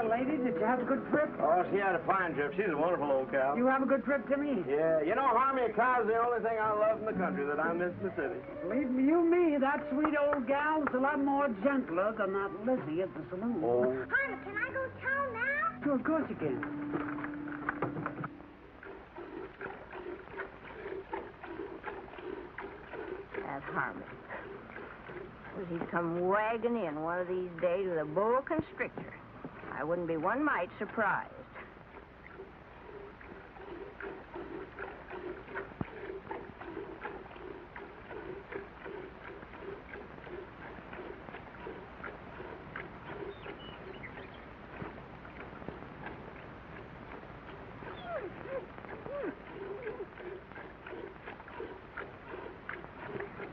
lady. Did you have a good trip? Oh, she had a fine trip. She's a wonderful old cow. You have a good trip, Timmy? Yeah, you know, Harmy, a cow's the only thing I love in the country that I miss in the city. Believe me, that sweet old gal's a lot more gentler than that Lizzie at the saloon. Oh. Honey, can I go town now? Sure, of course you can. That Harmon. Suppose he'd come wagging in one of these days with a boa constrictor. I wouldn't be one mite surprised.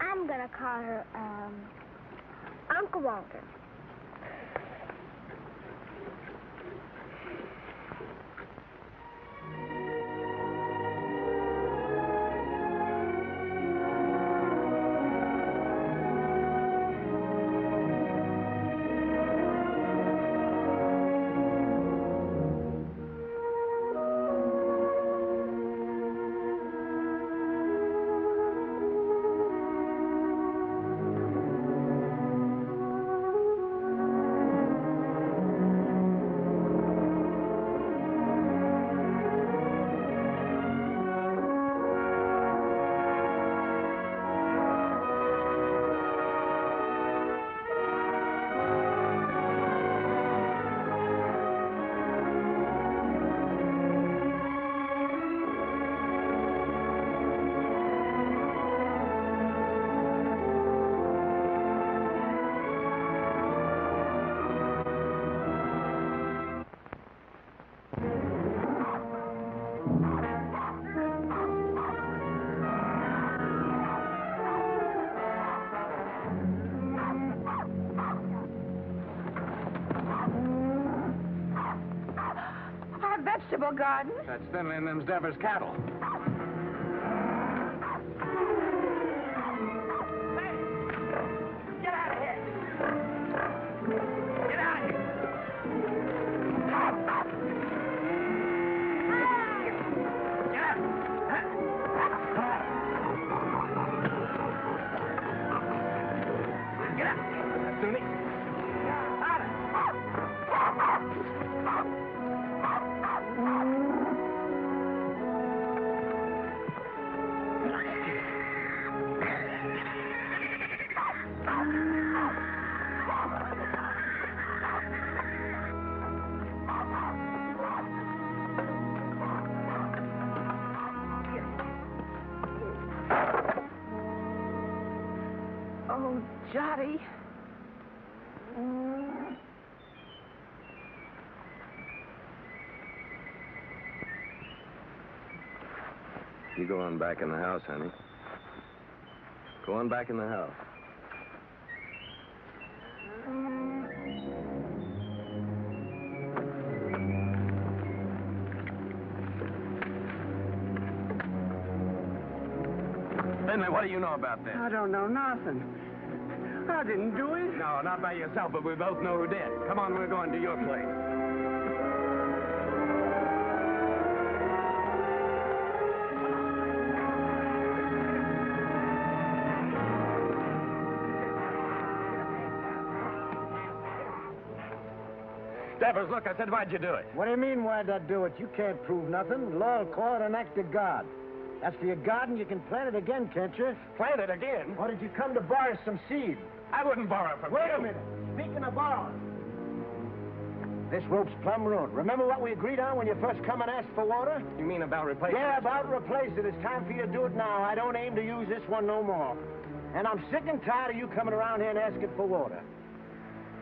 I'm gonna call her, Uncle Walter. Vegetable garden? That's Finley and them's Devers cattle. Get out of here! Get out of here! Get up! That's Sunni. Oh, Jotty. You go on back in the house, honey. Go on back in the house. Finley, what do you know about this? I don't know nothing. I didn't do it. No, not by yourself, but we both know who did. Come on, we're going to your place. Devers, look, I said, why'd you do it? What do you mean, why'd I do it? You can't prove nothing. Law will call it an act of God. As for your garden, you can plant it again, can't you? Plant it again? Or did you come to borrow some seed? I wouldn't borrow from you. Wait a minute. Speaking of borrowing, this rope's plumb ruined. Remember what we agreed on when you first come and asked for water? You mean about replacing Yeah, about replace it. It's time for you to do it now. I don't aim to use this one no more. And I'm sick and tired of you coming around here and asking for water.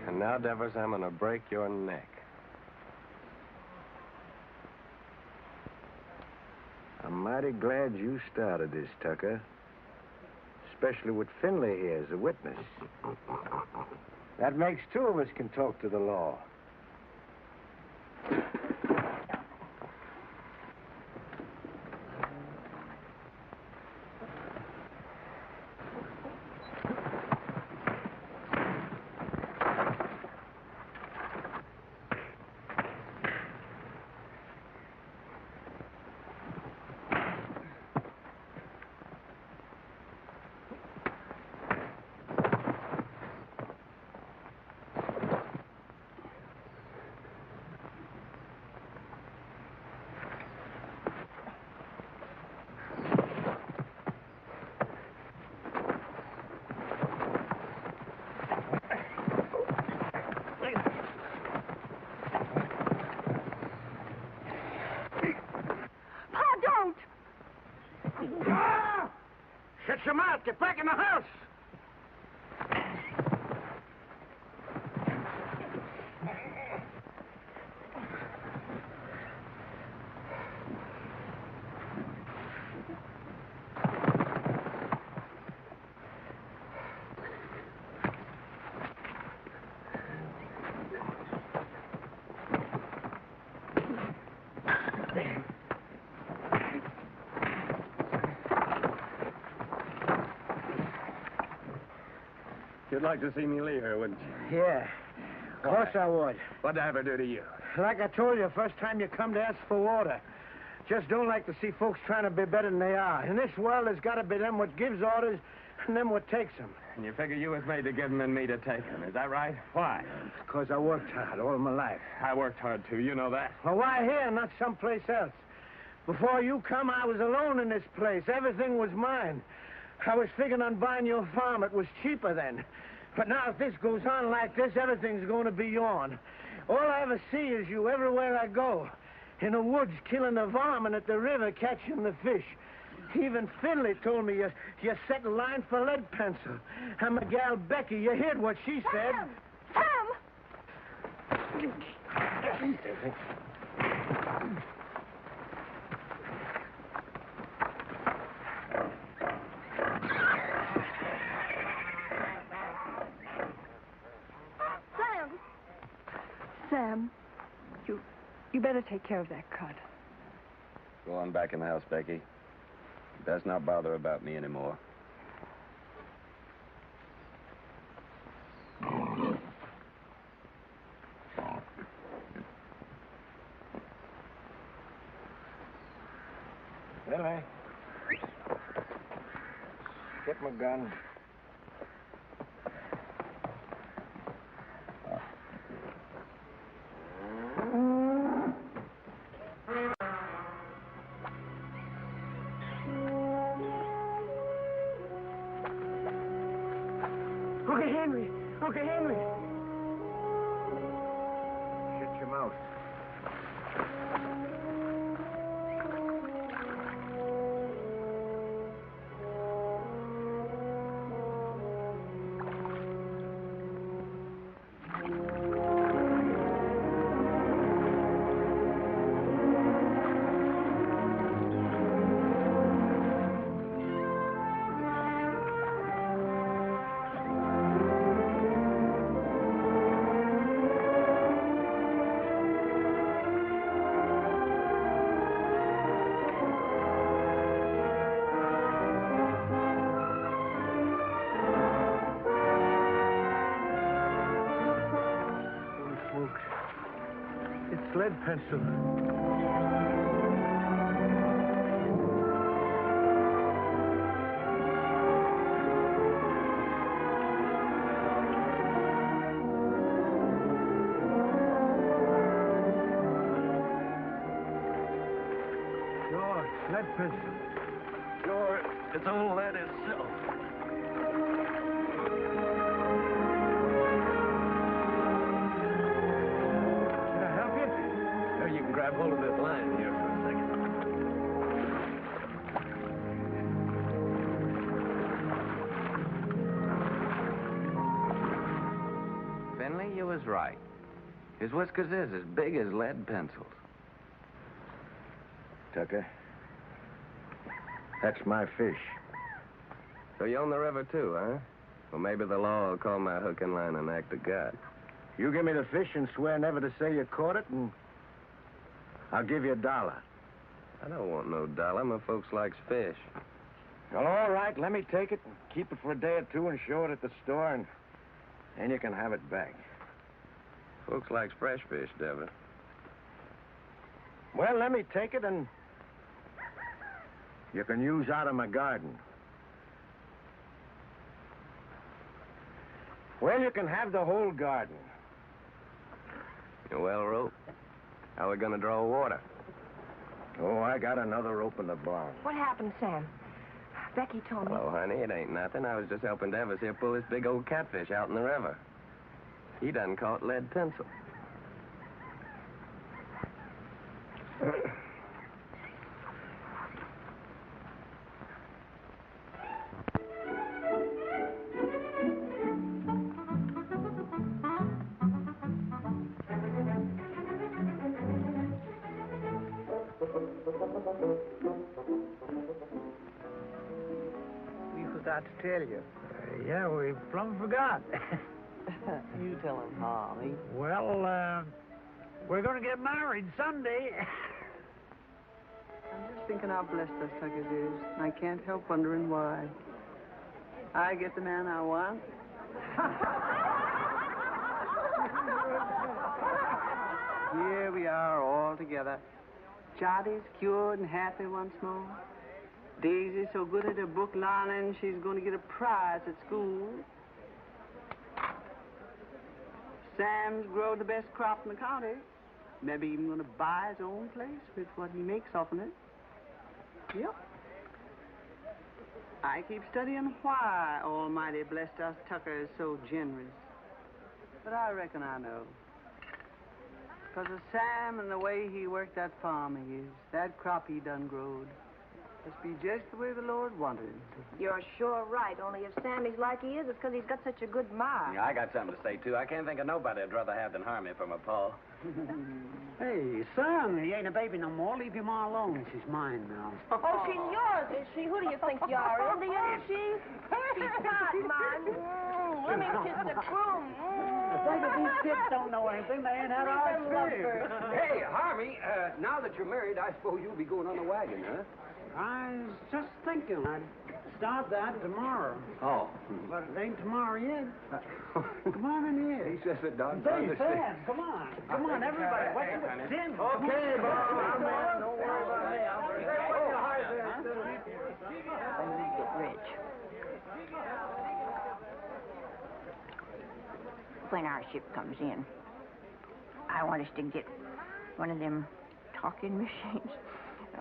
And now, Devers, I'm gonna break your neck. I'm mighty glad you started this, Tucker. especially with Finley here as a witness. That makes two of us can talk to the law. Shut your mouth. Get back in the house. You'd like to see me leave her, wouldn't you? Yeah. Of course I would. What'd I ever do to you? Like I told you, first time you come to ask for water. Just don't like to see folks trying to be better than they are. In this world, there's got to be them what gives orders and them what takes them. And you figure you was made to give them and me to take them. Is that right? Why? Because I worked hard all my life. I worked hard, too. You know that. Well, why here, not someplace else? Before you come, I was alone in this place. Everything was mine. I was figuring on buying your farm. It was cheaper then. But now if this goes on like this, everything's going to be yourn. All I ever see is you everywhere I go. In the woods, killing the varmint, at the river, catching the fish. Even Finley told me you set in line for lead pencil. And my gal Becky, you heard what she said. Sam! Sam, you better take care of that cut. Go on back in the house, Becky. Best not bother about me anymore. Finley. Get my gun. Uncle Henry. Shut your mouth. Lead pencil. Sure, lead pencil. Sure, it's all lead itself. Grab hold of this line here for a second. Finley, you was right. His whiskers is as big as lead pencils. Tucker, that's my fish. So you own the river, too, huh? Well, maybe the law will call my hook and line an act of God. You give me the fish and swear never to say you caught it, and I'll give you $1. I don't want no dollar. My folks likes fish. Well, all right, let me take it and keep it for a day or two and show it at the store, and then you can have it back. Folks likes fresh fish, Deborah. Well, let me take it, and you can use out of my garden. Well, you can have the whole garden. You're well roped. How are we going to draw water? Oh, I got another rope in the barn. What happened, Sam? Becky told me. Hello, honey. It ain't nothing. I was just helping Devers here pull this big old catfish out in the river. He done caught lead pencil. We forgot to tell you. Yeah, we plumb forgot. You tell him, Holly. Well, we're going to get married Sunday. I'm just thinking how blessed us suckers is. And I can't help wondering why. I get the man I want. Here we are all together. Jottie's cured and happy once more. Daisy's so good at her book learning, she's going to get a prize at school. Sam's grown the best crop in the county. Maybe even going to buy his own place with what he makes off of it. Yep. I keep studying why Almighty blessed us Tucker is so generous. But I reckon I know. Because of Sam and the way he worked that farm of his, that crop he done growed. Must be just the way the Lord wanted him. You're sure right. Only if Sammy's like he is, it's because he's got such a good ma. Yeah, I got something to say, too. I can't think of nobody I'd rather have than Harmony for my pa. Hey, son, he ain't a baby no more. Leave your ma alone. She's mine now. Oh, she's yours, is she? Who do you think you are, Indian, is she? She's not mine. Let me kiss the groom. These kids don't know anything. They ain't had our experience. Hey, Harvey, now that you're married, I suppose you'll be going on the wagon, huh? I was just thinking I'd start that tomorrow. Oh. But it ain't tomorrow yet. Come on in here. He says it done. Hey, Sam, come on. Come on, everybody. What's it? Tim. Okay, Bob. I'm in. Don't worry about me. When we get rich. When our ship comes in, I want us to get one of them talking machines.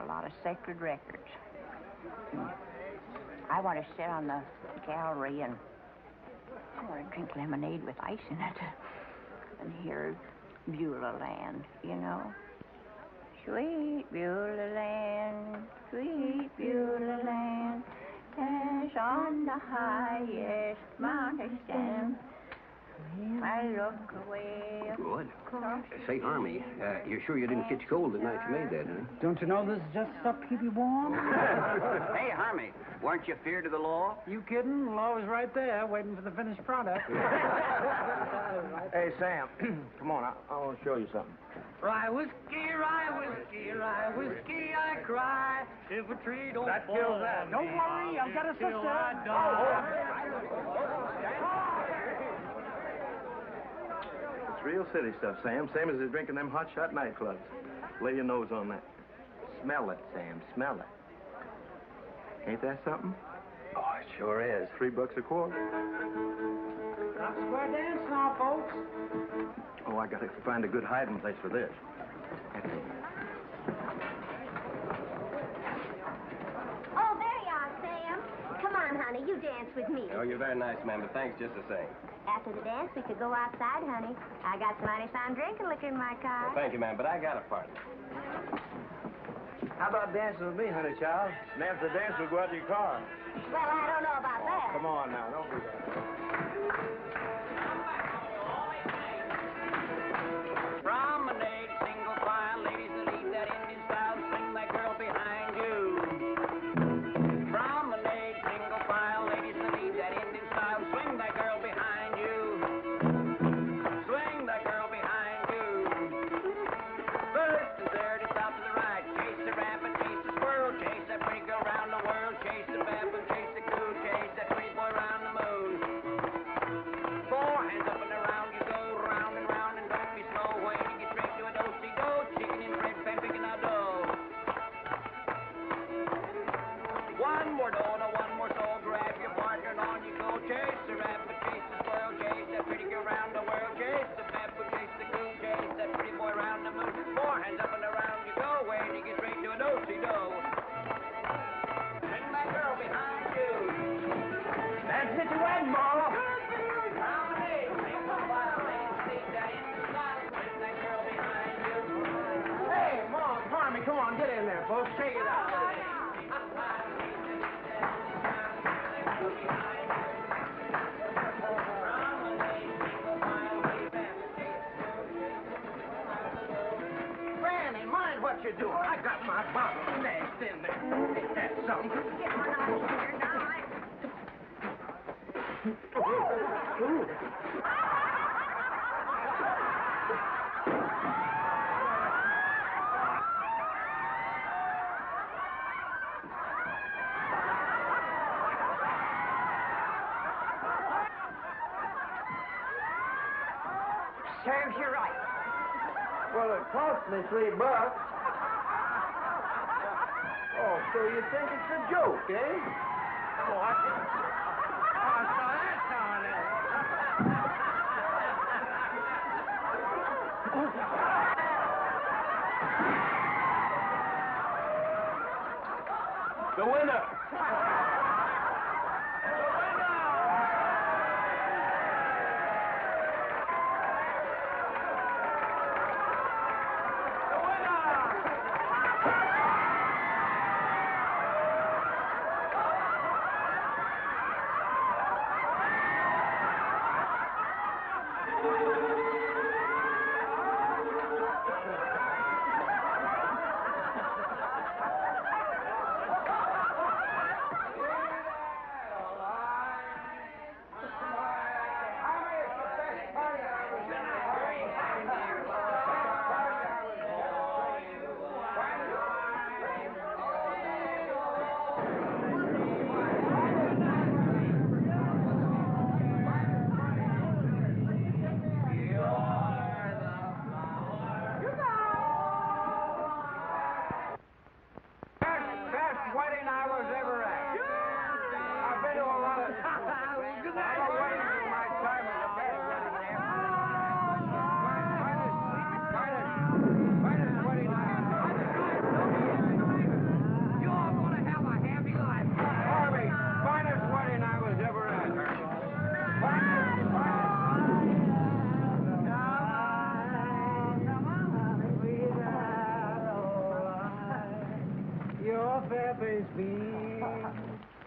A lot of sacred records. I want to sit on the gallery and I want to drink lemonade with ice in it and hear Beulah Land, you know. Sweet Beulah Land, sweet Beulah Land, as on the highest mountain stand. I look away. Good. Say, Army, you're sure you didn't catch cold the night you made that, huh? Don't you know this is just stuff to keep you warm? Hey, Harmy, weren't you feared of the law? You kidding? The law is right there, waiting for the finished product. Hey, Sam, come on. I want to show you something. Rye whiskey, I cry. If a tree don't That fall kills that. Don't worry, I've got a sister. It's real city stuff, Sam. Same as they're drinking them hot shot nightclubs. Lay your nose on that. Smell it, Sam. Smell it. Ain't that something? Oh, it sure is. $3 a quart. Not square dance now, folks. Oh, I gotta find a good hiding place for this. Oh, there you are, Sam. Come on, honey, you dance with me. Oh, you're very nice, ma'am, but thanks just the same. After the dance, we could go outside, honey. I got some mighty fine drinking liquor in my car. Well, thank you, ma'am, but I got a partner. How about dancing with me, honey child? And after the dance, we'll go out to your car. Well, I don't know about that. Come on now, don't do that. Promenade, single file, ladies that lead that Indian style, swing that girl behind you. Promenade, single file, ladies alone, or one more soul. Grab your partner and on you go. Chase the rabbit, chase the squirrel, chase that pretty girl round the world. Chase the pepper, chase the coon, chase that pretty boy round the moon. Four hands up and around you go, where you get straight to a do-si-do. Bring that girl behind you. That's it, you wed, Mama. Hey, Mom, Parmy, come on, get in there, folks. Shake it out. Granny, mind what you're doing. I got my bottle stashed in there. Ain't that something? Get on out of here now. Serves you right. Well, it cost me $3. Oh, so you think it's a joke, eh? What? Oh, so that's how it The winner!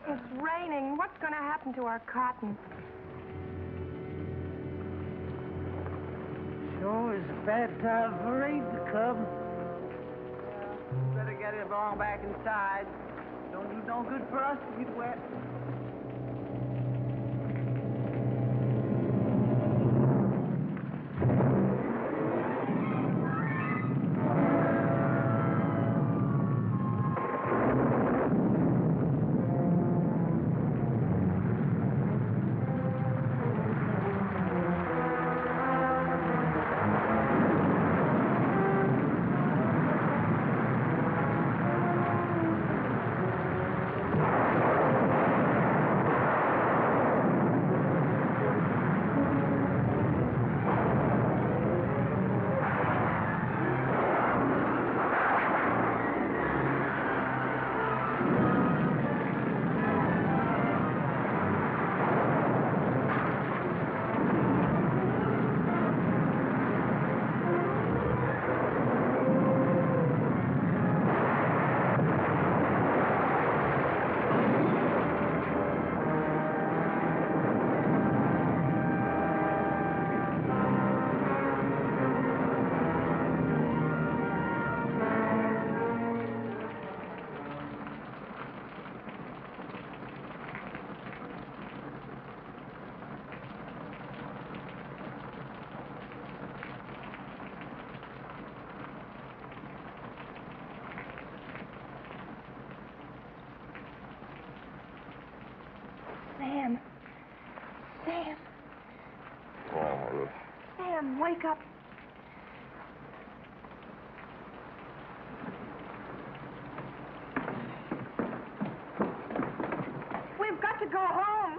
It's raining. What's going to happen to our cotton? Sure is a bad time for rain to come. Better get it along back inside. Don't do no good for us to get wet. Sam. Sam. Oh, Sam, wake up. go home.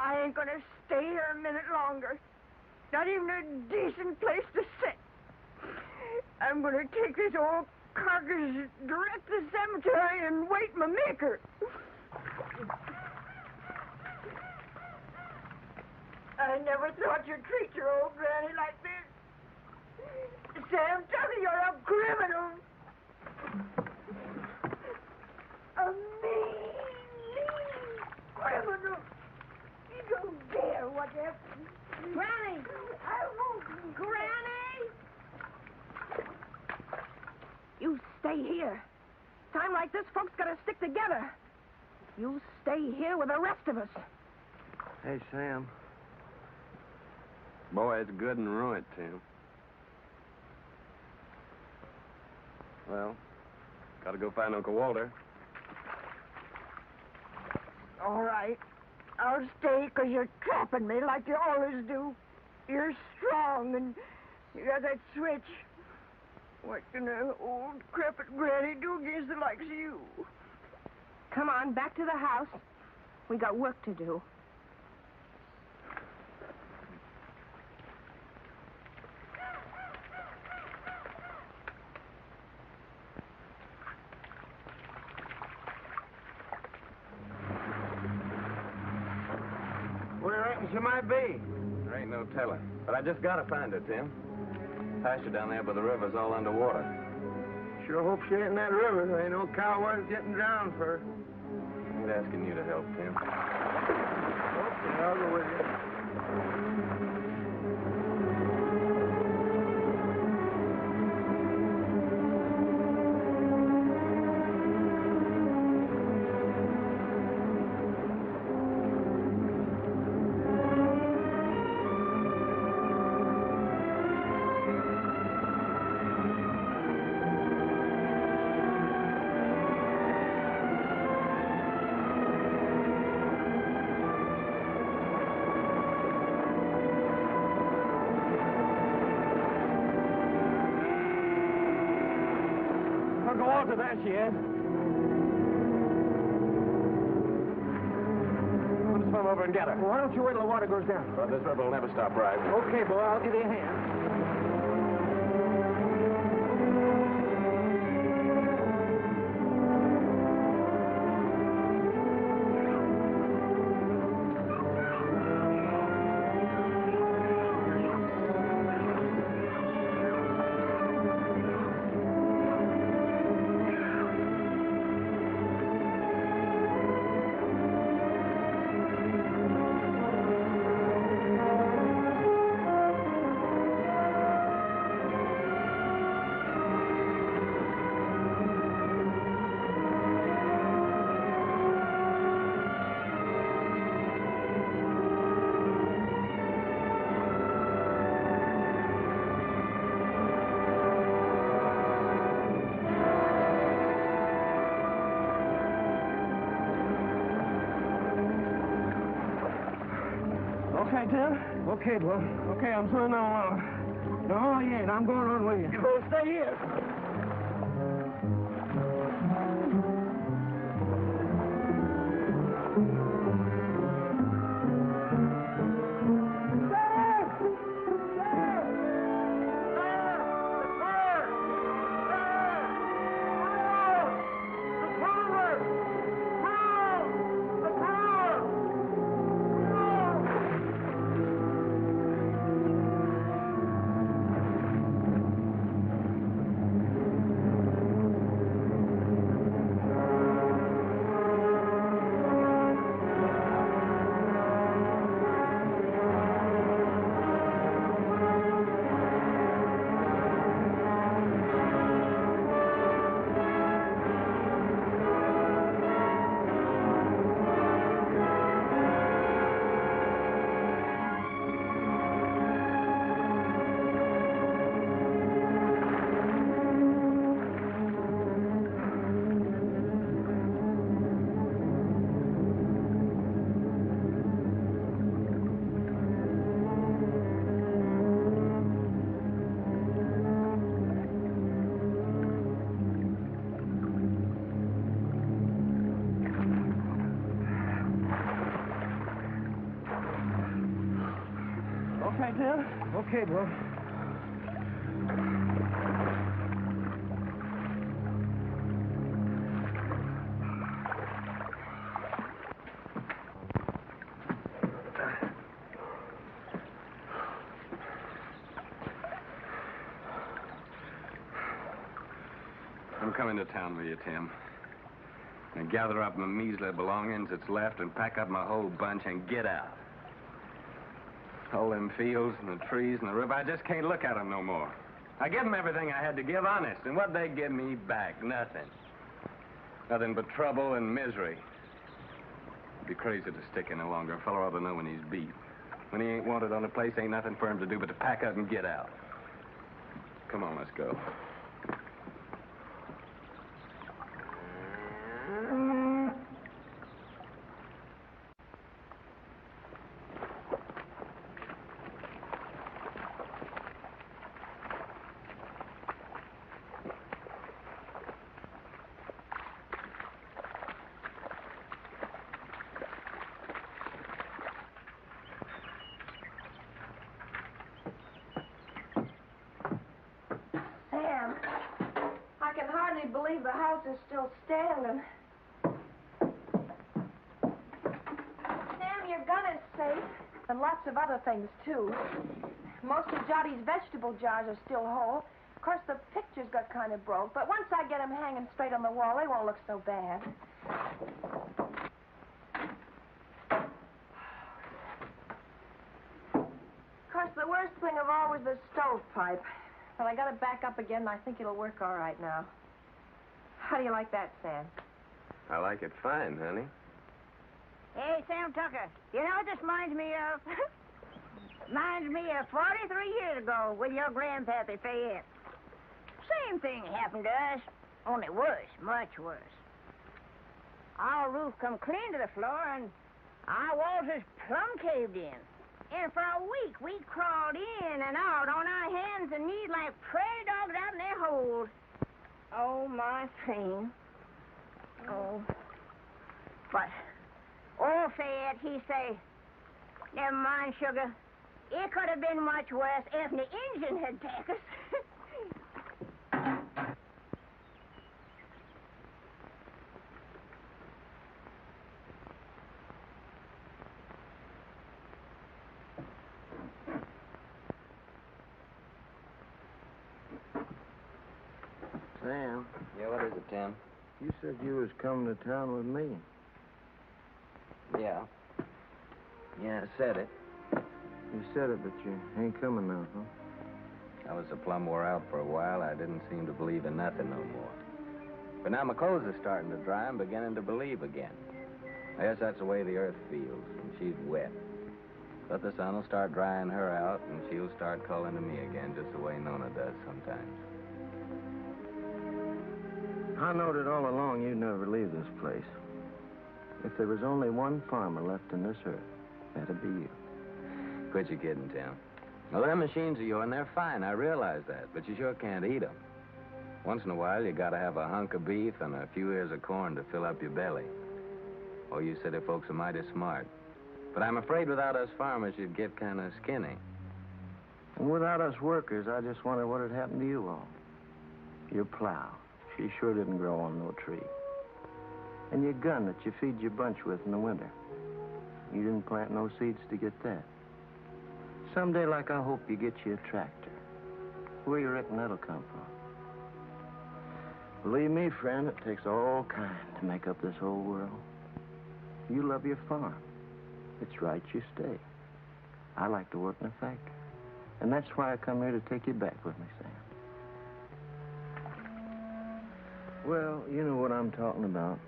I ain't gonna stay here a minute longer. Not even a decent place to sit. I'm gonna take this old carcass direct to the cemetery and wait my maker. I never thought you'd treat your old granny like this. Sam Tucker, you're a criminal. A mean criminal. You don't dare what you... Granny! I won't... Granny! You stay here. Time like this, folks gotta stick together. You stay here with the rest of us. Hey, Sam. Boy, it's good and ruined, Tim. Well, gotta go find Uncle Walter. All right. I'll stay because you're trapping me like you always do. You're strong and you got that switch. What can an old crepit granny do against the likes of you? Come on, back to the house. We got work to do. Where reckon she might be? There ain't no telling. But I just gotta find her, Tim. Pasture down there by the river's all underwater. Sure hope she ain't in that river. There ain't no cow worth getting drowned for. I ain't asking you to help, Tim. Okay, I'll go with you. Uncle Walter, there she is. Let's swim over and get her. Well, why don't you wait till the water goes down? Well, this river will never stop rising. Okay, boy, I'll give you a hand. Okay, Tim? Okay, boy. Okay, I'm turning on. No, you ain't. I'm going on with you. You won't stay here. Okay, Tim? Okay, boy. I'm coming to town with you, Tim. And gather up my measly belongings that's left and pack up my whole bunch and get out. All them fields and the trees and the river, I just can't look at them no more. I give them everything I had to give, honest, and what they give me back, nothing. Nothing but trouble and misery. It'd be crazy to stick any longer. A fellow ought to know when he's beat. When he ain't wanted on a place, ain't nothing for him to do but to pack up and get out. Come on, let's go. Sam, I can hardly believe the house is still standing. Sam, your gun is safe. And lots of other things, too. Most of Johnny's vegetable jars are still whole. Of course, the pictures got kind of broke, but once I get them hanging straight on the wall, they won't look so bad. Of course, the worst thing of all was the stovepipe. But I got it back up again, and I think it'll work all right now. How do you like that, Sam? I like it fine, honey. Hey, Sam Tucker, you know what this reminds me of? Reminds me of 43 years ago with your grandpappy Fayette. Same thing happened to us, only worse, much worse. Our roof come clean to the floor, and our walls is plumb caved in. And for a week, we crawled in and out on our hands and knees like prairie dogs out in their holes. Oh, my thing. Oh. But old Fayette, he say, never mind, sugar. It could have been much worse if the engine had taken us. Sam. Yeah, what is it, Tim? You said you was coming to town with me. Yeah. Yeah, I said it. You said it, but you ain't coming now, huh? I was so plumb wore out for a while, I didn't seem to believe in nothing no more. But now my clothes are starting to dry, I'm beginning to believe again. I guess that's the way the earth feels, and she's wet. But the sun will start drying her out, and she'll start calling to me again, just the way Nona does sometimes. I knowed it all along you'd never leave this place. If there was only one farmer left in this earth, that'd be you. Quit your kidding, Tim. Well, them machines of yours, they're fine, I realize that, but you sure can't eat them. Once in a while, you gotta have a hunk of beef and a few ears of corn to fill up your belly. Oh, you city folks are mighty smart. But I'm afraid without us farmers, you'd get kind of skinny. And without us workers, I just wonder what had happened to you all. Your plow. She sure didn't grow on no tree. And your gun that you feed your bunch with in the winter. You didn't plant no seeds to get that. Someday, like I hope, you get you a tractor. Where you reckon that'll come from? Believe me, friend, it takes all kind to make up this whole world. You love your farm. It's right you stay. I like to work in a factory. And that's why I come here to take you back with me, Sam. Well, you know what I'm talking about.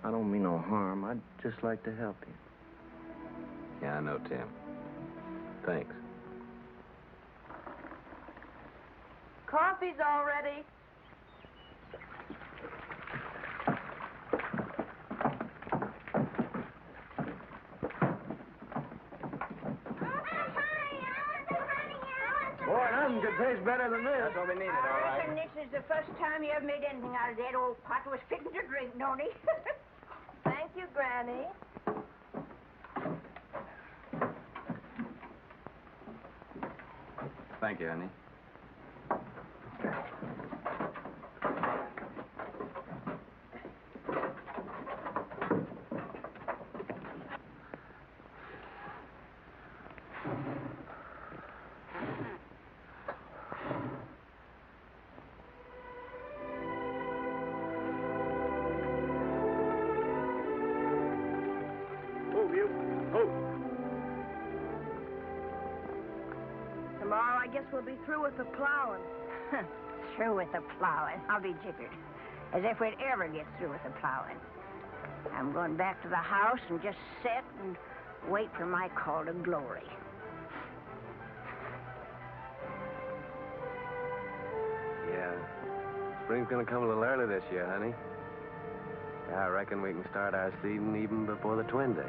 I don't mean no harm. I'd just like to help you. Yeah, I know, Tim. Thanks. Coffee's all ready. Boy, nothing could taste better than this. That's what we needed, all I right. reckon this is the first time you ever made anything out of that old pot was fitting to drink, don't he? Thank you, Granny. Thank you, honey. Tomorrow, I guess we'll be through with the plowing. Through with the plowing. I'll be jiggered. As if we'd ever get through with the plowing. I'm going back to the house and just sit and wait for my call to glory. Yeah. Spring's gonna come a little early this year, honey. Yeah, I reckon we can start our seeding even before the twin days.